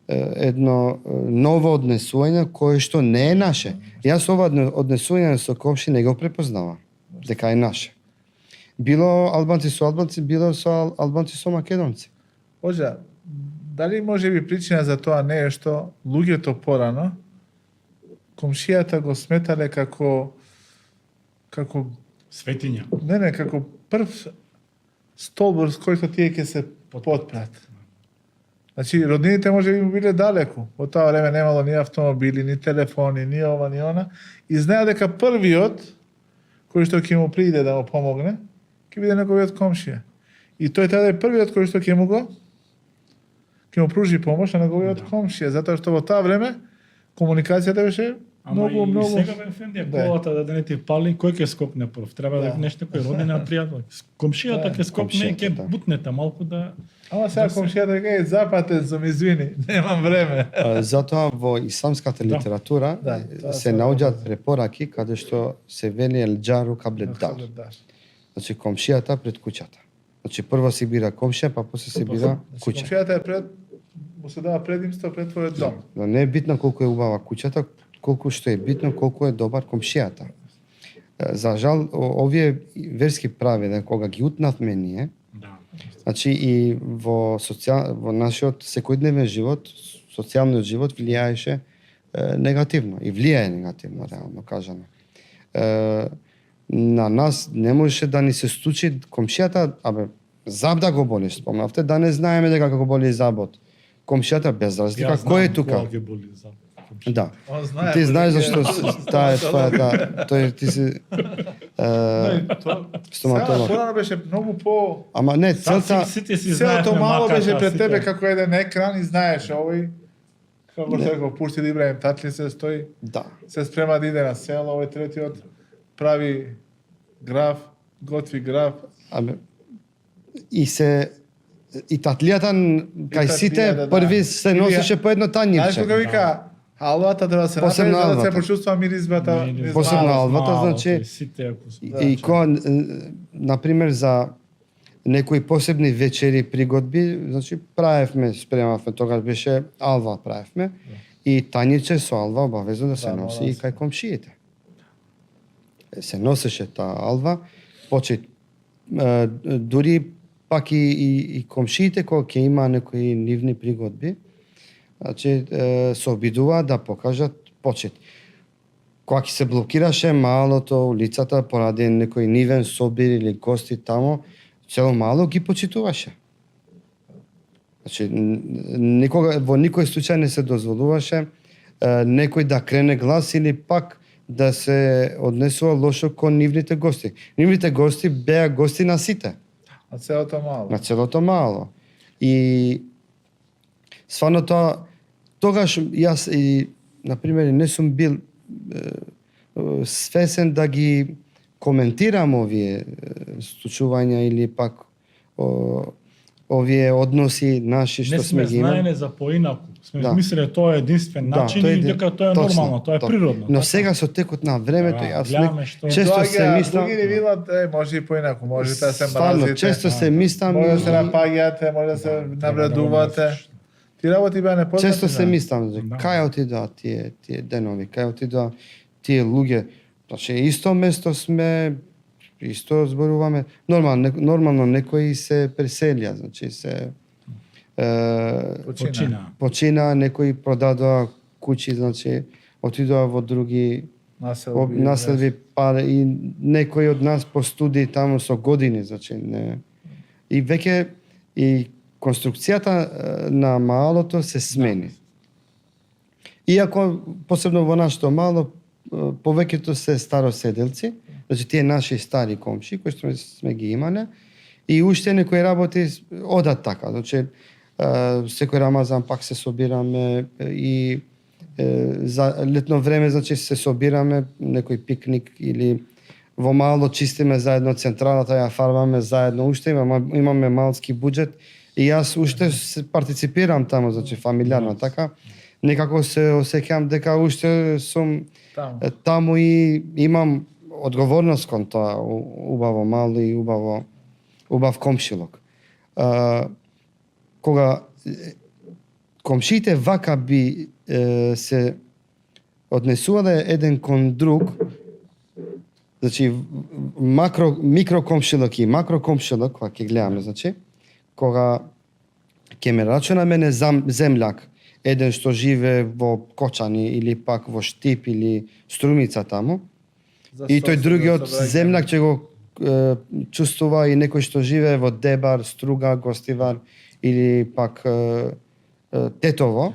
едно ново однесување кое што не е наше. Јас ова однесување со комши не го препознавам дека е наше. Било албанци со албанци, било со албанци со македонци. Оџа, дали може би причина за тоа не е што луѓето порано комшијата го сметале како светиња. Не, како прв столбор с којто тие ќе се потпрат. Значи, роднините може би биле далеку. Во тоа време немало ни автомобили, ни телефони, ни ова, ни она. И знаеа дека првиот кој што ќе му пријде да му помогне, ќе биде неговиот комшија. И тој треба да е првиот кој што ќе му пружи помош на неговиот комшија, затоа што во тоа време комуникацијата беше многу. И сега во Ефендија, колата да не ти пали, кој ќе скокне прв? Треба да нешто кој родина пријател. Комшијата ќе скокне и ќе бутнете малку да... Ама сега комшијата ќе запатен сум, извини, немам време. Затоа во исламската литература се наоѓаат препораки каде што се вели ел џару кабле дар. Значи комшијата пред куќата. Значи прво се бира комшија, па после се бира куќа. Комшијата е пред, му се дава предимство пред твојот дом. Но не е битно колку е убава куќата, колку што е битно колку е добар комшијата. За жал, овие верски правила, кога ги утнавме ние, значи и во нашиот секојдневен живот, социјалниот живот влијаеше негативно и влијае негативно, реално кажано. На нас не можеше да ни се случи комшијата, заб да го боли, спомнавте, да не знаеме дека го боли забот. Комшијата без разлика кој е тука. Да. Ти знаеш зашто таа е твојата, тој ти си стоматолог. Порано беше многу по... Ама не, целта... Селото мало беше пред тебе како еден екран и знаеш овој, како се го пусти да Ибраим Татли се стои, се спрема да иде на село, овој третиот прави граф, готви граф. И татлијата кај сите први се носеше по едно тањирче. Знаеш кога вика, алвата треба да се направи, за да се почувства миризбата. Посебно алвата, значи, и кога, например, за некои посебни вечери, пригодби, значи, правевме, спремавме, тогаш беше алва правевме, и тањирче со алва обавезно да се носи и кај комшиите. Се носеше таа алва, дури пак и комшиите кога ќе има некои нивни пригодби, значи се обидува да покажат почит. Кога ќе се блокираше малото, улицата поради некој нивен собир или гости тамо, цело мало ги почитуваше. Значи никога во никој случај не се дозволуваше некој да крене глас или пак да се однесува лошо кон нивните гости. Нивните гости беа гости на сите. На целото мало. На целото мало. И стварно тогаш јас и например не сум бил свесен да ги коментирам овие случувања или пак овие односи наши што сме ги имали. Не сме знаене за поинаку. Сме мислеле тоа е единствен начин и дека тоа е нормално, тоа е природно. Но сега со текот на времето јас често се мислам, други ни видат, може и поинаку, може да се мразите. Често се мислам, може да се напаѓате, може да се навредувате. Ти работи беа непознати. Често се мислам, кај отидоа тие денови, кај отидоа тие луѓе. Значи исто место сме, исто зборуваме. Нормално некои се преселија, значи се почина, некои продадоа куќи, значи отидоа во други населби, па и некои од нас по студии таму со години, значи не. И веќе и конструкцијата на малото се смени. Иако посебно во нашето мало повеќето се староседелци, значи тие наши стари комши кои што сме ги имале, и уште некои работи одат така, значи секој Рамазан пак се собираме и за летно време значи се собираме некој пикник или во мало чистиме заедно централата, ја фарбаме заедно, уште имаме малски буџет и јас уште партиципирам таму, значи фамилиарно така. Некако се осеќам дека уште сум таму и имам одговорност кон тоа убаво мало и убав комшилок. Кога комшиите вака би се однесувале еден кон друг, значи микро комшилок и макро комшилок, кога ќе гледаме, значи, кога ќе ме рачуна мене земљак, еден што живе во Кочани или пак во Штип или Струмица таму, и тој другиот земљак ќе го чувствува и некој што живее во Дебар, Струга, Гостивар или пак Тетово.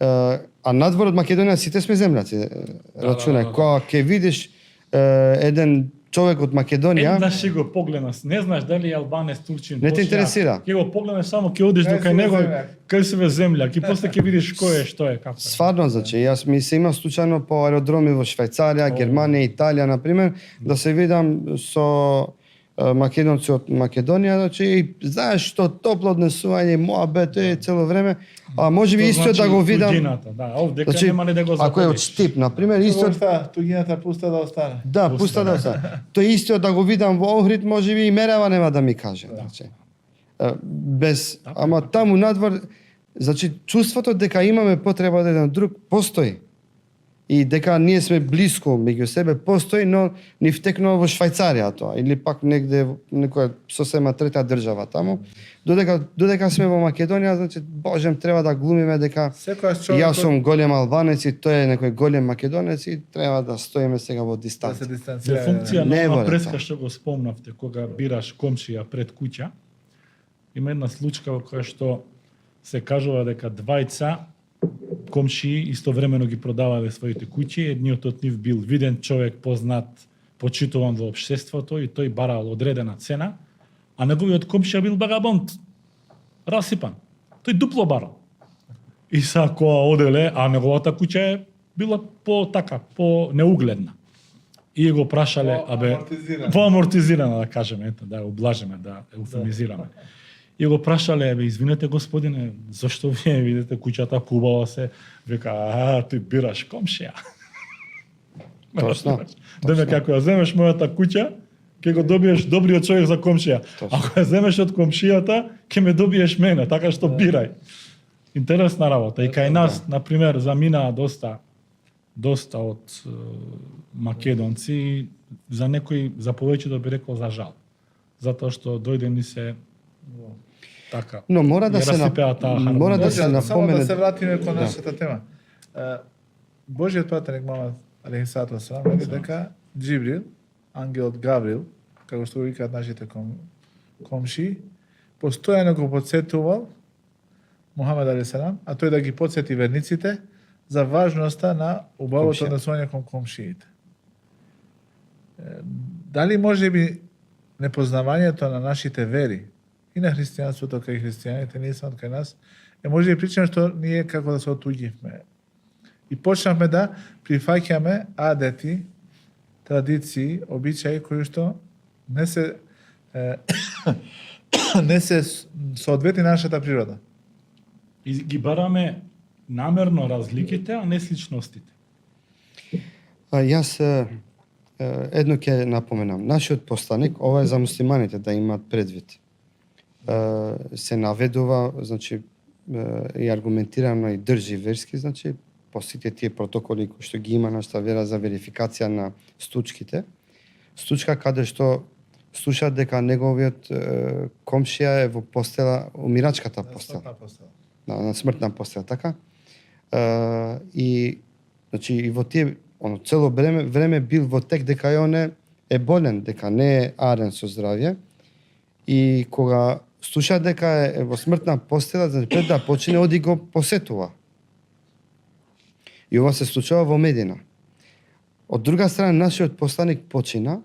А надвор од Македонија сите сме земјаци. Рачунај, кога ќе видиш еден човек од Македонија, еднаш ќе го погледнаш, не знаеш дали е албанец, турчин, не те интересира. Ќе го погледнеш само ќе одиш до кај него, кај себе земја, и после ќе видиш кој е, што е, како. Стварно, значи, јас ми се имам случајно по аеродроми во Швајцарија, Германија, Италија, на пример, да се видам со македонци од Македонија, значи знаеш што топло однесување, моабет е цело време, а можеби исто да го видам. Да, овде нема не да го ако е од Штип, на пример, исто туѓината пуста да остане. Да, пуста да остане. Тој исто да го видам во Охрид, можеби и Мерава нема да ми каже, значи. Без, ама таму надвор, значи чувството дека имаме потреба да еден друг постои. И дека ние сме блиско меѓу себе постои, но ни втекнува во Швајцарија тоа или пак негде некоја сосема трета држава таму. Додека сме во Македонија, значи божем треба да глумиме дека јас сум голем албанец и тој е некој голем македонец и треба да стоиме сега во дистанца. Во функција на ова преска што го спомнавте кога бираш комшија пред куќа, има една случка во која што се кажува дека двајца комшии истовремено ги продавале своите куќи, едниот од нив бил виден човек, познат, почитуван во општеството и тој барал одредена цена, а неговиот комшија бил багабонт, расипан. Тој дупло барал. И са кога оделе, а неговата куќа е била по неугледна. И го прашале, по-амортизирана, да кажеме, ето, да облажеме, да еуфемизираме. И го прашале, извинете господине, зашто вие видите куќата кубава се, вика, ти бираш комшија. Точно. Деме, како ја земеш мојата куќа, ќе го добиеш добриот човек за комшија. Ако ја земеш од комшијата, ќе ме добиеш мене, така што бирај. Интересна работа. И кај нас, например, заминаа доста од македонци, за некои, за повеќето би рекол за жал. Затоа што дојде ни се така. Но мора да се напомене. Само да се вратиме кон нашата тема. Божиот пратеник Мухамед алейхиссалату вассалам вели дека Џибрил, ангелот Гаврил, како што го викаат нашите комши, постојано го потсетувал Мухамед алейхиссалам, а тој да ги потсети верниците за важноста на убавото однесување кон комшиите. Дали можеби непознавањето на нашите вери и на христијанството кај христијаните, не само кај нас, може би причина што ние како да се отуѓивме. И почнавме да прифаќаме адети, традиции, обичаи кои што не се соодветни нашата природа. И ги бараме намерно разликите, а не сличностите. Јас едно ќе напоменам. Нашиот посланик, ова е за муслиманите да имаат предвид. Се наведува, значи и аргументирано и држи верски, значи по сите тие протоколи кои што ги има нашата вера за верификација на стучките. Стучка каде што слушаат дека неговиот комшија е во постела, умирачката постела. На смртна постела, така? И значи и во тие цело време бил во тек дека он е болен, дека не е арен со здравје. И кога слуша дека е во смртна постела, значи пред да почине, оди го посетува. И ова се случува во Медина. Од друга страна, нашиот посланик почина,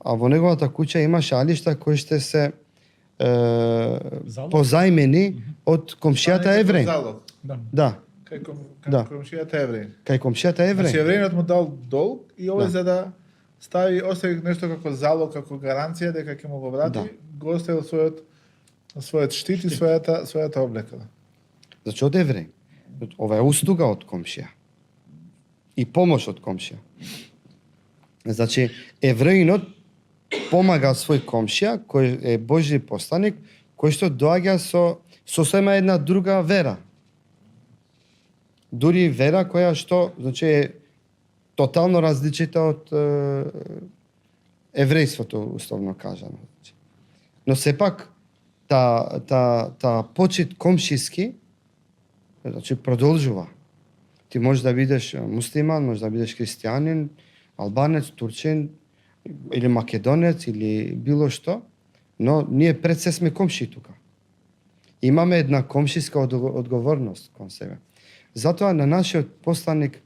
а во неговата куќа имаше алишта кои што се позајмени од комшијата евреј. Да. Кај комшијата евреј. Кај комшијата евреј. Значи еврејот му дал долг и овој за да остави нешто како залог, како гаранција дека ќе му го врати, го оставил својот штит и својата облека. Значи од евреј. Ова е услуга од комшија. И помош од комшија. Значи евреинот помага свој комшија, кој е Божји посланик, кој што доаѓа со сосема една друга вера. Дури вера која што, значи, е тотално различита од еврејството, условно кажано. Но сепак, та почит комшиски, значи, продолжува. Ти можеш да бидеш муслиман, можеш да бидеш христијанин, албанец, турчин, или македонец, или било што, но ние пред се сме комши тука. Имаме една комшиска одговорност кон себе. Затоа на нашиот посланик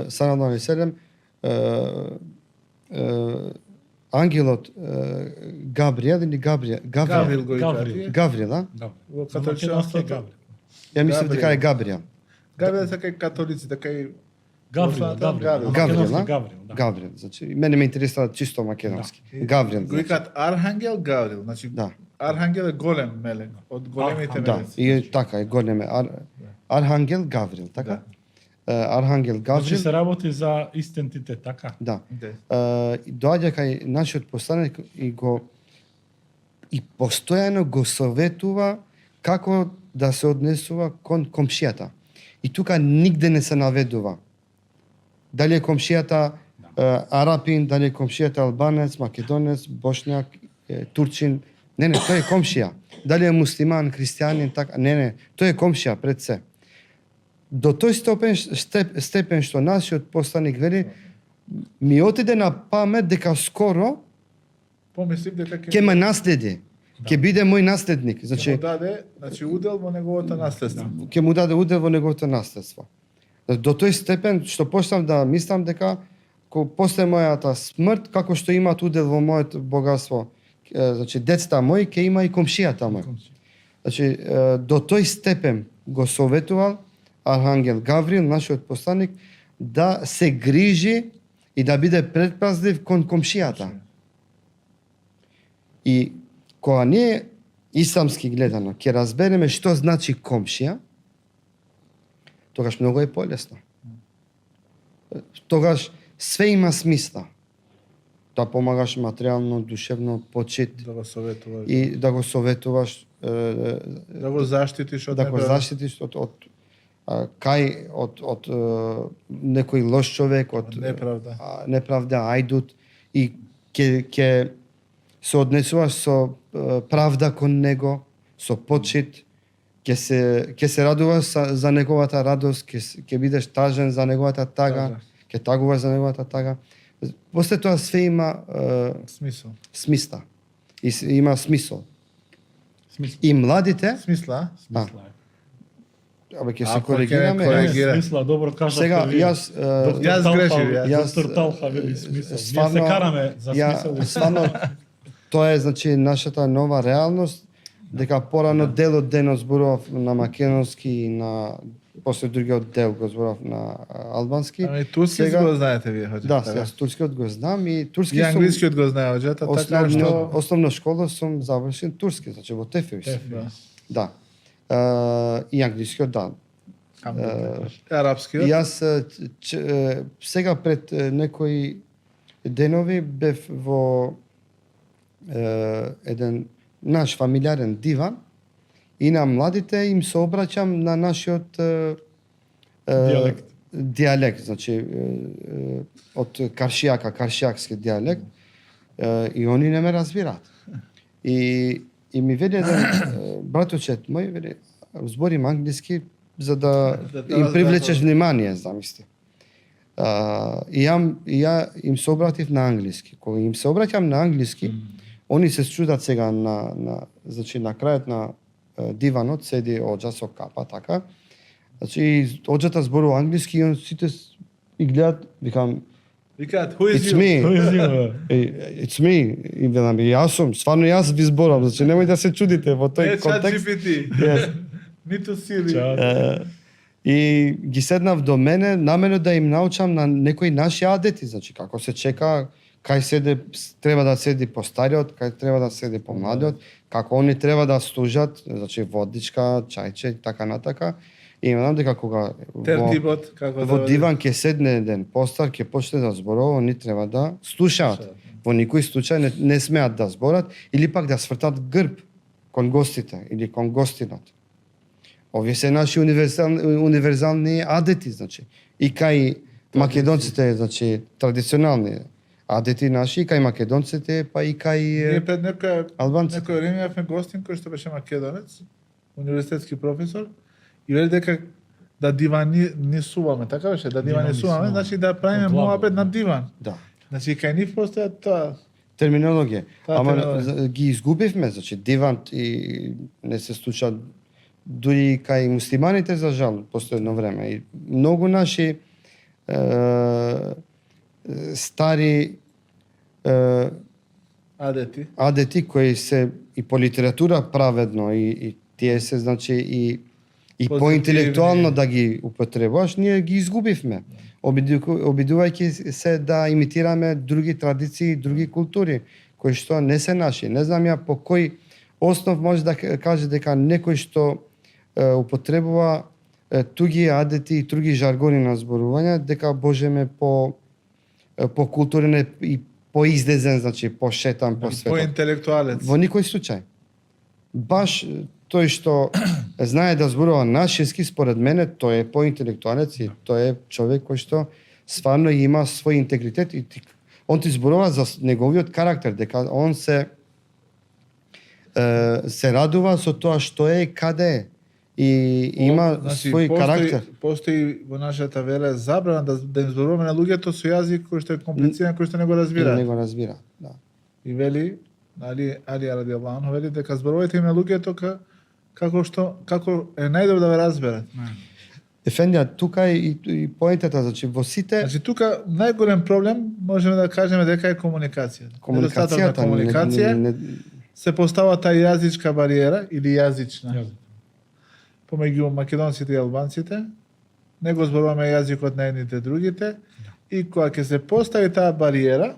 салаллаху алейхи ва селем, ангелот Гавриел или Гавриел, да? Во католичкото Ја мислев дека е Габриел. Габриел се кај католиците, кај Гаврил. Значи мене ме интересува чисто македонски. Гаврил. Го викаат Архангел Гаврил, значи Архангел е голем мелек, од големите мелеци. И така е голем Архангел Гаврил, така? Архангел Гаврил. Значи се работи за истинтитет, така? Да. Доаѓа кај нашиот посланик и постојано го советува како да се однесува кон комшијата. И тука нигде не се наведува дали е комшијата арапин, дали е комшијата албанец, македонец, бошњак, турчин. Не, тој е комшија. Дали е муслиман, христијанин, така. Не, тој е комшија пред се. До тој степен што нашиот посланик вели, ми отиде на памет дека скоро помислив дека ќе ме наследи. Ќе биде мој наследник. Значи ќе му даде, удел во неговото наследство. Ќе му даде удел во неговото наследство. До тој степен што почнав да мислам дека после мојата смрт, како што имаат удел во моето богатство, значи децата мои, ќе има и комшијата мој. Значи до тој степен го советувал Архангел Гаврил, нашиот посланик, да се грижи и да биде предпазлив кон комшијата. И кога ние исламски гледано ќе разбереме што значи комшија, тогаш многу е полесно. Тогаш све има смисла. Да помагаш материјално, душевно, почит. Да го советуваш. И да го советуваш. Да го заштитиш од од некој лош човек, од неправда, ајдут. И ќе се однесуваш со правда кон него, со почит. Ќе се радуваш за неговата радост, ќе бидеш тажен за неговата тага, ќе тагуваш за неговата тага. После тоа све има смисла. И има смисол. И младите... Смисла? Абе, ќе се коригираме. Смисла, добро кажавте. Сега, јас грешив. Доктор Талха вели смисол. Ние се караме за смисол. Стварно, тоа е, значи, нашата нова реалност, дека порано дел од денот зборував на македонски и на после другиот дел го зборував на албански. Ами турски го знаете вие, хоќете? Да, јас турскиот го знам и турски сум. И англискиот го знае, хоќете, така што основна школа сум завршен турски, значи во Тефевис. Да. И англискиот, да. Арапскиот? Јас сега пред некои денови бев во еден наш фамилиарен диван и на младите им се обраќам на нашиот дијалект, значи од каршијакски дијалект, и они не ме разбираат. И ми вели еден браточет мој, вели, зборим англиски за да им привлечеш внимание, замисли. И ја им се обратив на англиски. Кога им се обраќам на англиски, они се чудат сега значи на крајот на диванот седи оџа со капа, така. Значи оџата зборува англиски и сите и гледат, викаат who is it's me. It's me. И велам, јас сум, стварно јас ви зборувам, значи немој да се чудите во тој контекст. Ниту Сири. И ги седнав до мене, намерно да им научам на некои наши адети, значи како се чека, кај треба да седи постариот, кај треба да седи помладиот, како они треба да служат, значи водичка, чајче, така натака. И имам дека кога во диван ќе седне еден постар, ќе почне да зборува, они треба да слушаат. Во никој случај не смеат да зборат или пак да свртат грб кон гостите или кон гостинот. Овие се наши универзални адети, значи. И кај македонците, значи, традиционални адети наши, и кај македонците, па и кај албанците. Некој време јавме гостин кој што беше македонец, универзитетски професор, и вели дека да диванисуваме, така беше, да диванисуваме, значи да правиме муабет на диван. Да. Значи кај нив постоја тоа терминологија. Ама ги изгубивме, значи диван и не се случа дури кај муслиманите, за жал, последно време. И многу наши стари адети кои се и по литература праведно и тие се, значи, и и поинтелектуално да ги употребуваш, ние ги изгубивме. Обидувајќи се да имитираме други традиции, други култури, кои што не се наши. Не знам ја по кој основ може да каже дека некој што употребува туги адети и други жаргони на зборување, дека можеме по културен и поиздезен, значи пошетан по светот. Поинтелектуалец. Во никој случај. Баш тој што знае да зборува нашински, според мене, тој е поинтелектуалец и тој е човек кој што стварно има свој интегритет и он ти зборува за неговиот карактер, дека он се радува со тоа што е и каде е. И има свој карактер. Постои во нашата вера забрана да им зборуваме на луѓето со јазик кој што е комплициран, кој што не го разбира. Не го разбира, да. И вели, Али радијаллаху анху вели дека зборувајте им на луѓето како е најдобро да ве разберат. Ефендија, тука и поентата, значи во сите... Значи тука најголем проблем можеме да кажеме дека е комуникацијата. Комуникацијата, комуникација се постава таа јазичка бариера или јазична. Помеѓу македонците и албанците, не го зборуваме јазикот на едните другите, и кога ќе се постави таа бариера,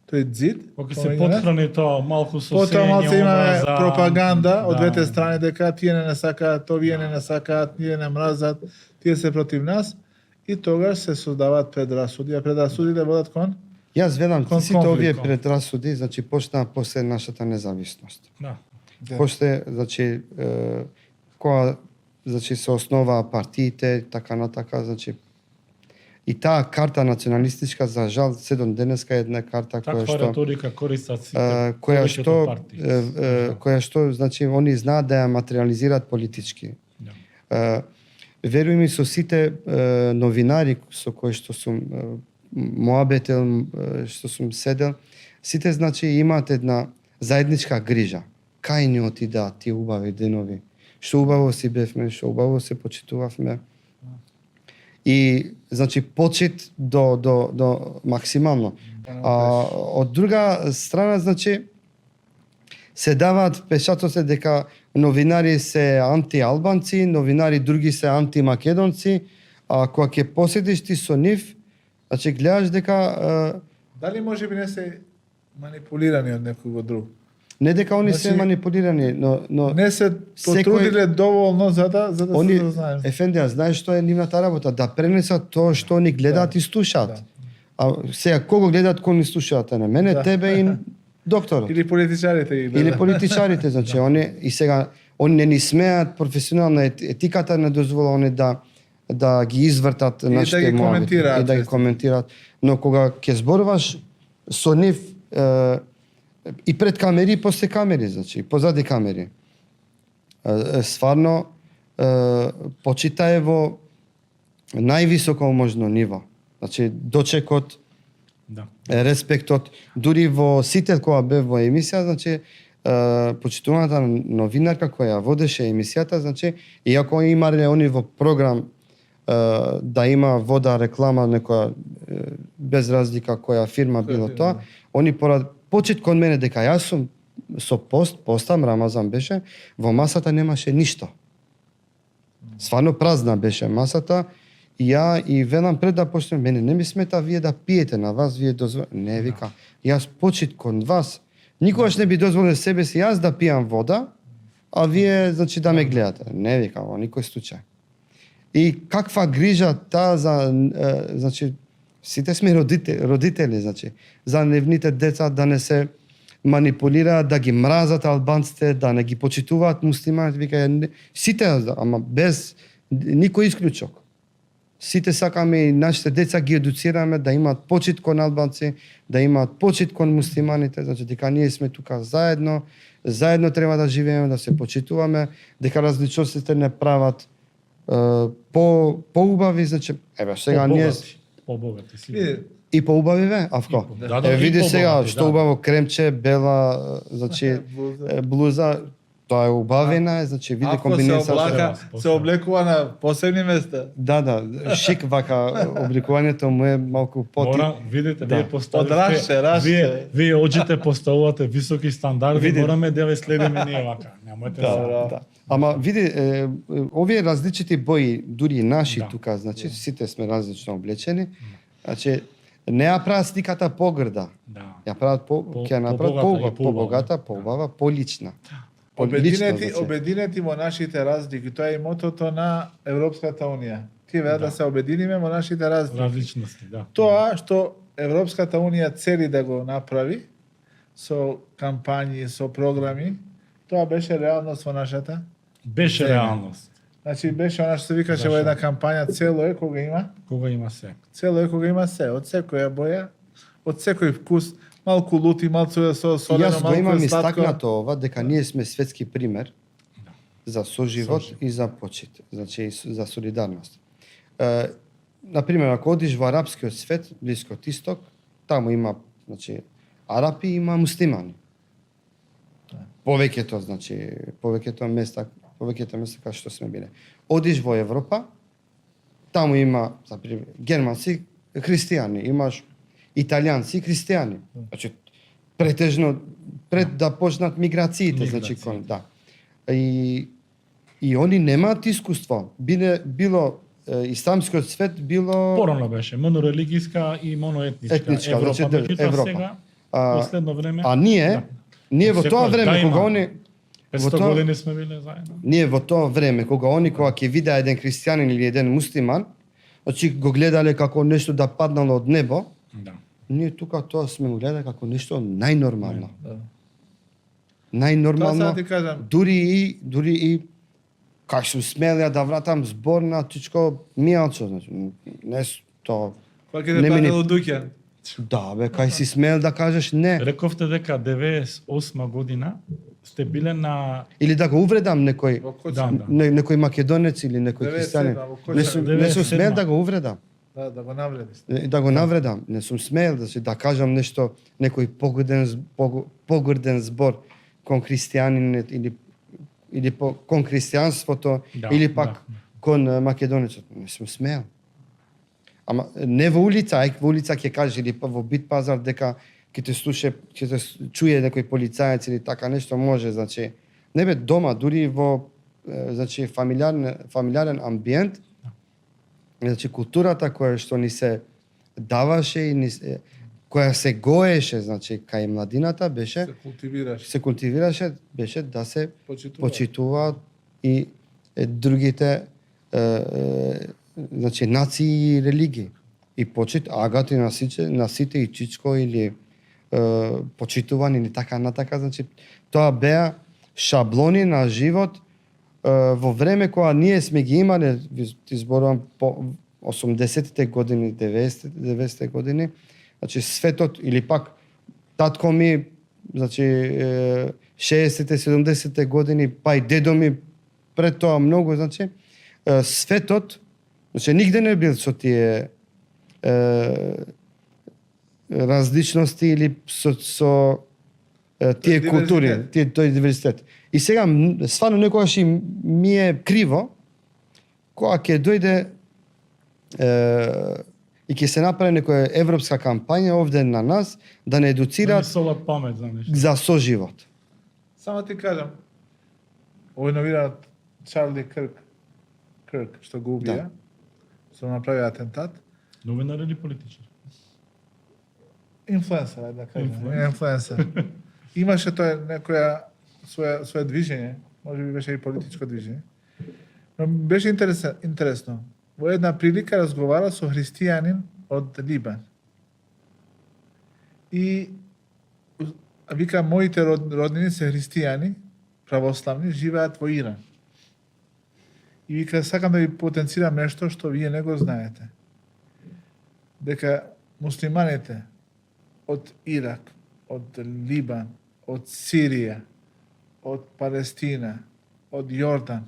тој зид, кога се потхрани тоа малку со потоа малку имаме пропаганда од двете страни дека тие не сакаат, вие не сакаат, тие не мразат, тие се против нас, и тогаш се создаваат предрасуди, а предрасудите водат кон? Јас ведам, сите овие предрасуди, значи почнаа после нашата независност. Да. После, значи, кога се основаа партиите, така натака, значи, и таа карта националистичка, за жал, се до денеска е една карта која реторика користат сите која што, значи, они знаат да ја материализираат политички. Веруjem со сите новинари со кои што сум моабетел, што сум седел, сите, значи, имаат една заедничка грижа. Кај ни отидаа тие убави денови? Што убаво си бевме, што убаво се почитувавме. И, значи, почит до максимално. Од друга страна, значи, се даваат пешатоци дека новинари се антиалбанци, новинари други се антимакедонци, а кога ќе поседиш ти со нив, значи, гледаш дека... Дали може би не се манипулирани од некој друг? Не дека они се манипулирани, но не се потрудиле доволно за да се знаеме. Ефендија, знаеш што е нивната работа? Да пренесат тоа што они гледаат и слушаат. А сега кого гледаат, кого не слушаат? Не мене, тебе и докторот. Или политичарите. Или политичарите, значи они не ни смеат професионална етиката не дозвола они да ги извртат нашите моабити и да ги коментираат. Но кога ќе зборуваш со нив и пред камери и после камери, значи, позади камери. Стварно, почита е во највисоко можно ниво. Значи, дочекот, респектот, дури во сите кога бев во емисија, значи, почитуваната новинарка која водеше емисијата, значи, иако имале они во програм да има вода реклама некоја без разлика која фирма било тоа, они порад почит кон мене дека јас сум со постам, Рамазан беше, во масата немаше ништо. Стварно празна беше масата и ја и велам пред да почнем, мене не ми смета вие да пиете на вас, вие дозволите. Не, вика, јас почит кон вас, никогаш не би дозволил себе си јас да пијам вода, а вие, значи, да ме гледате. Не, вика, во никој случај. И каква грижа таа за, значи, сите сме родители, значи, за нивните деца да не се манипулираат, да ги мразат албанците, да не ги почитуваат муслиманите, вика, сите, ама без никој исклучок. Сите сакаме и нашите деца ги едуцираме да имаат почит кон албанци, да имаат почит кон муслиманите, значи дека ние сме тука заедно треба да живееме, да се почитуваме, дека различностите не прават поубави, значи, сега ние побогати си. И поубави ве, Авко. Види сега што убаво кремче, бела, значи блуза. Тоа е убавена, значи види комбинација. Се облекува на посебни места. Да, шик вака обликувањето му е малку поти. Видите, да. Вие оđите поставувате високи стандарди, мораме да ве следиме ние вака. Немојте да. Ама види, овие различити бои, дури и наши тука, значи сите сме различно облечени. Значи не ја прават сликата погрда. Ја прават ќе направат побогата, поубава, полична. Обединети во нашите разлики. Тоа е мотото на Европската унија. Тие велат да се обединиме во нашите разлики. Различности, да. Тоа што Европската унија цели да го направи со кампањи, со програми, тоа беше реалност во нашата. Беше реалност. Значи беше она што се викаше во една кампања, цело е кога има. Кога има се. Цело е кога има се, од секоја боја, од секој вкус. Малку лути, малку со солено, малку сладко. Јас го имам истакнато ова, дека ние сме светски пример за соживот и за почит, значи за солидарност. Например, ако одиш во арапскиот свет, Блискиот Исток, таму има, значи, арапи, има муслимани. Повеќето места кај што сме биле. Одиш во Европа, таму има, например, германци, христијани, имаш италијанци и христијани. Значи претежно пред да почнат миграциите, значи да. И они немаат искуство. Било исламскиот свет, било порано беше монорелигиска и моноетничка Европа, сега последно време. А ние во тоа време кога они 500 години сме биле заедно. Ние во тоа време кога ќе видеа еден христијанин или еден муслиман, значи го гледале како нешто да паднало од небо. Да. Ние тука тоа сме го гледали како нешто најнормално. Најнормално. Дури и кај сум смелија да вратам збор на Чичко Мијалчо, значи не тоа. Кога ќе те паднало дуќа? Да, бе, кај си смел да кажеш не. Рековте дека 98 година сте биле на или да го увредам некој некој македонец или некој христијанин. Не сум смел да го увредам. Да го навредиш. Да го навредам. Не сум смел да кажам нешто, некој погрден збор кон христијанинот или кон христијанството или пак кон македонецот. Не сум смел. Ама не во улица, во улица ќе кажеш или во Бит пазар дека ќе те чуе некој полицаец или така нешто може, значи не бе дома, дури во значи фамилиарен амбиент. Значи културата која што ни се даваше и која се гоеше, значи кај младината беше се култивираше беше да се почитува и другите значи нации и религии. И почит агати на сите и Чичко или почитувани или така натака, значи тоа беа шаблони на живот во време кога ние сме ги имале, ти зборувам по 80-те години, 90-те години, значи светот или пак татко ми, значи 60-те, 70-те години, па и дедо ми пред тоа многу, значи светот, значи нигде не бил со тие различности или со тие култури, тој диверзитет. И сега, стварно некогаш ми е криво, кога ќе дојде и ќе се направи некоја европска кампања овде на нас, да не едуцираат за соживот. Само ти кажам, овој новинарот Чарли Кирк, што го убија, што направи атентат. Новинар или политичар? Инфлуенсер, да кажем. Инфлуенсер. Имаше тоа некоја своје движење, може би беше и политичко движење. Но беше интересно. Во една прилика разговара со христијанин од Либан. И вика, моите роднини се христијани, православни, живеат во Иран. И вика, сакам да ви потенцирам нешто што вие не го знаете. Дека муслиманите од Ирак, од Либан, од Сирија, од Палестина, од Јордан,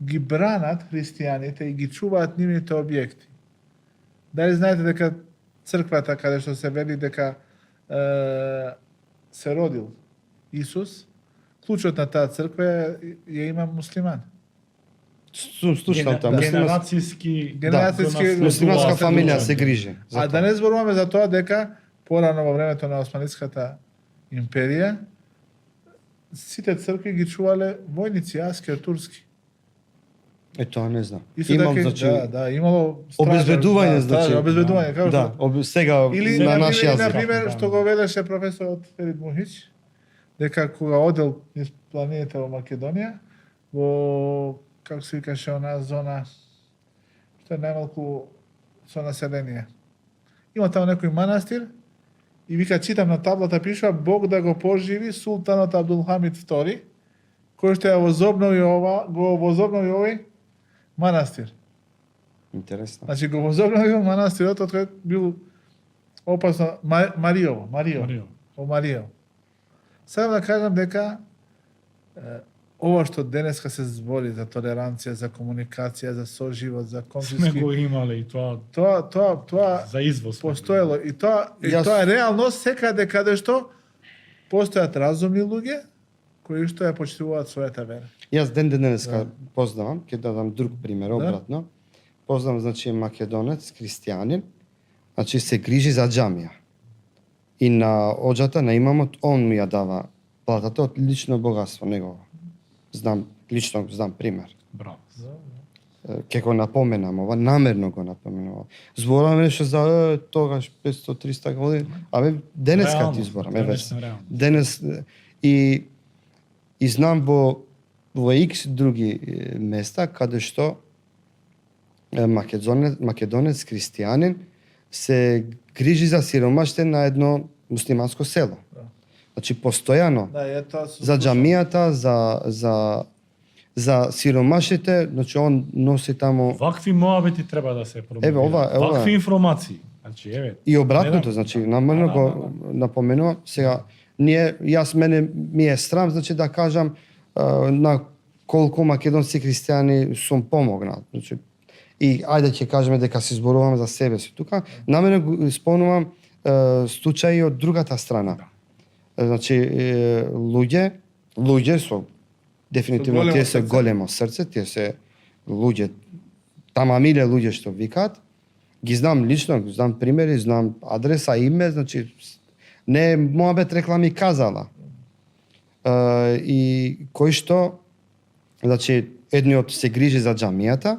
ги бранат христијаните и ги чуваат нивните објекти. Дали знаете дека црквата каде што се вели дека се родил Исус, клучот на таа црква ја има муслиман. Слушам таа. Генерацијски муслиманска фамилија се грижи. А да не зборуваме за тоа дека порано во времето на Османската империја сите цркви ги чувале војници аскер турски. Тоа не знам. Имам значи имало обезбедување значи. Обезбедување како да, сега или на наш јазик. На пример што го велеше професорот Ферид Мухич дека кога одел низ планините во Македонија во како се викаше она зона што е најмалку со население. Има таму некој манастир и вика читам на таблата пишува Бог да го поживи султанот Абдулхамид II кој што ја возобнови овој манастир. Интересно. Значи го возобнови манастирот од кој бил опасно Мариово. Сега да кажам дека ова што денеска се збори за толеранција, за комуникација, за соживот, за комшиски. Сме го имале и тоа. Тоа за извоз постоело и тоа е реалност секаде каде што постојат разумни луѓе кои што ја почитуваат својата вера. Јас денеска познавам, ќе дадам друг пример обратно. Познавам значи македонец, христијанин, значи се грижи за џамија. И на оџата на имамот он ми ја дава платата од лично богатство негово. Лично знам пример. Браво. Ке го напоменам ова, намерно го напоменам. Зборуваме нешто за тогаш 500-300 години, денеска ти зборам, денес и знам во X други места каде што македонец христијанин се грижи за сиромаште на едно муслиманско село. Значи постојано за џамијата, за сиромашите, значи он носи таму. Вакви моабети треба да се промовираат. Вакви информации. Значи и обратното, значи намерно го напоменувам. Сега мене ми е срам, значи да кажам на колку македонски христијани сум помогнал. Значи и ајде ќе кажеме дека се зборуваме за себе си тука. Намерно го спомнувам случаи од другата страна. Значи луѓе со дефинитивно тие се големо срце, тие се луѓе, тамамиле луѓе што викаат, ги знам лично, знам примери, знам адреса, име, значи не моабет реклами казала. И кој што, значи едниот се грижи за џамијата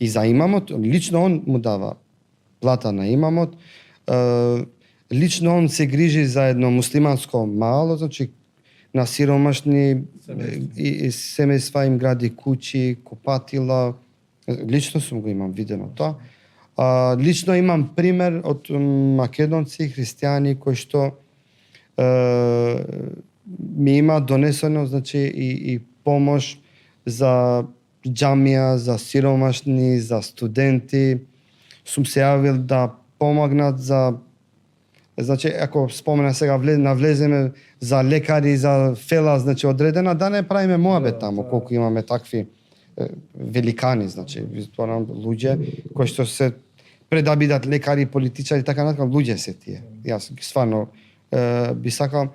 и за имамот, лично он му дава плата на имамот, лично он се грижи за едно муслиманско мало, значи на сиромашни и семејства им гради куќи, купатила. Лично сум го имам видено тоа. Лично имам пример од македонци, христијани кои што ми има донесено значи и помош за џамија, за сиромашни, за студенти. Сум се јавил да помогнат за, значи ако спомена сега навлеземе за лекари, за фела, значи одредена, да не правиме моабет таму колку имаме такви великани, значи луѓе кои што се пред да бидат лекари, политичари, така натаму, луѓе се тие. Јас стварно би сакал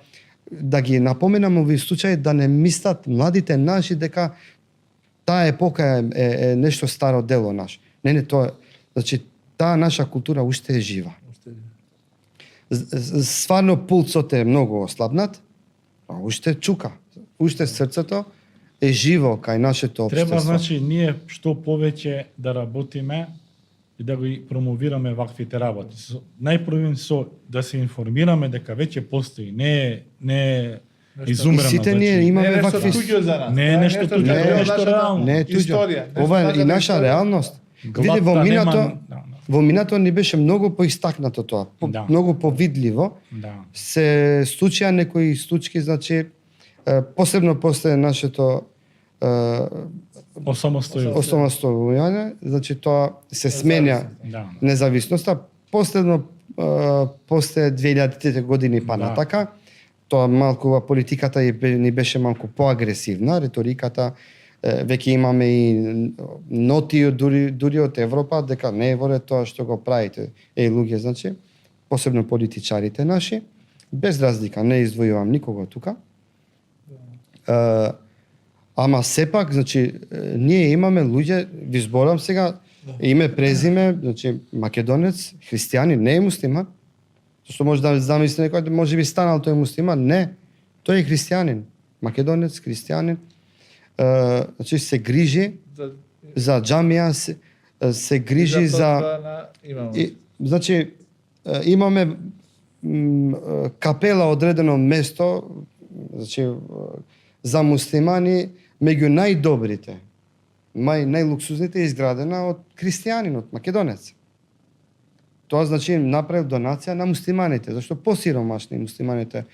да ги напоменам овие случаи, да не мислат младите наши дека таа епока е нешто старо дело наш. Не, тоа, значи таа наша култура уште е жива. Стварно пулсот е многу ослабнат, а уште чука. Уште срцето е живо кај нашето општество. Треба, значи, ние што повеќе да работиме и да го промовираме ваквите работи. Најпрвен со да се информираме дека веќе постои, не е изумрено. И сите ние имаме вакви... Не е нешто туѓо, е нешто реално. Не е туѓо. Ова е и наша реалност. Види, во минато ни беше многу поистакнато тоа, многу повидливо. Се случија некои случаи, значи, посебно после нашето осамостојување, значи тоа се сменја независноста. Последно, после 2000-тите години па натака, тоа малку политиката ни беше малку поагресивна, риториката, веќе имаме и ноти дури од Европа дека не е во тоа што го правите. Луѓе, значи, посебно политичарите наши, без разлика, не издвојувам никого тука. Ама сепак, значи, ние имаме луѓе, ви зборам сега, име, презиме, значи, македонец, христијанин, не е муслиман. Зашто може да замисли некој, може би станал тој муслиман, не. Тој е христијанин, македонец, христијанин. Значи, се грижи за џамија, се грижи за... Значи, имаме капела одредено место, значи, за муслимани, меѓу најдобрите, најлуксузните е изградена од христијанин, од македонец. Тоа значи направил донација на муслиманите, зашто посиромашни муслиманите.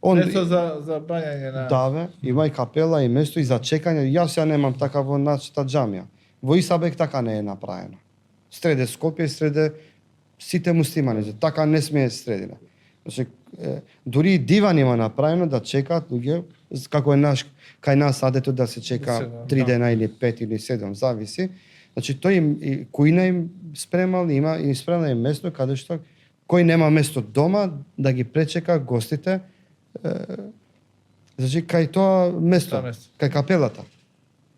Место за бањање на... Да, бе, има и капела и место и за чекање. Јас ја немам така во нашата џамија. Во Исабек така не е направено. Среде Скопје, среде сите муслимани, така не сме средина. Значи, дури и диван има направено да чекаат луѓе, како е кај нас адето да се чека 3 дена или 5 или 7, зависи. Значи, тој им, кујна им спремал, има и спремал им место каде што кој нема место дома да ги пречека гостите, значи, кај тоа место, кај капелата.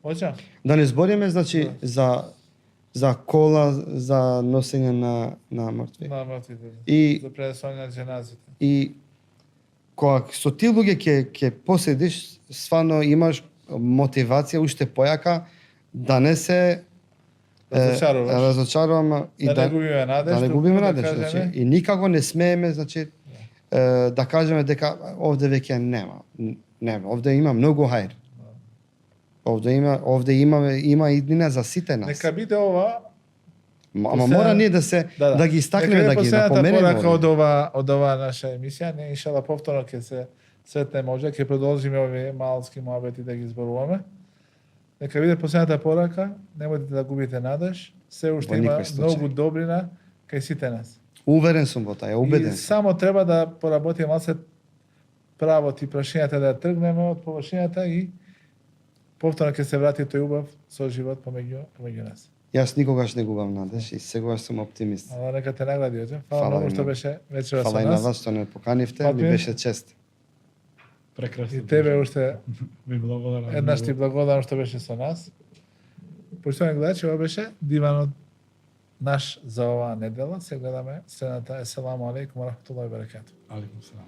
Оча? Да не збориме, значи, за кола, за носење на мртви. На мртвите. И за пренесување на џеназите. И кога со тие луѓе ќе поседиш, стварно имаш мотивација уште појака да не се разочарувам и да не губиме надеж. Да не губиме надеж, значи, и никако не смееме, значи, да кажеме дека овде веќе нема. Нема, овде има многу хајр. Овде има иднина за сите нас. Нека биде ова. Ама мора ние да ги истакнеме, да ги напоменеме. Нека биде од ова наша емисија, не иншала повторно ќе се сретнеме, може ќе продолжиме овие малски муабети да ги зборуваме. Нека биде последната порака, немојте да губите надеж, се уште има многу добрина кај сите нас. Уверен сум во тоа, убеден. И само треба да поработиме малце правот и прашањата да тргнеме од површината и повторно ќе се врати тој убав соживот помеѓу нас. Јас никогаш не губам надеж и сегогаш сум оптимист. Ала нека те награди, Оџе. Фала многу што беше вечерва со нас. Фала и на вас што не поканивте, ми беше чест. Прекрасно. И тебе уште ви благодарам. Еднаш ти благодарам што беше со нас. Поштовани гледачи, ова беше диванот наш за оваа недела. Се гледаме следната. Еселаму алейкум ва рахметуллахи ва баракатух. Алейкум селам.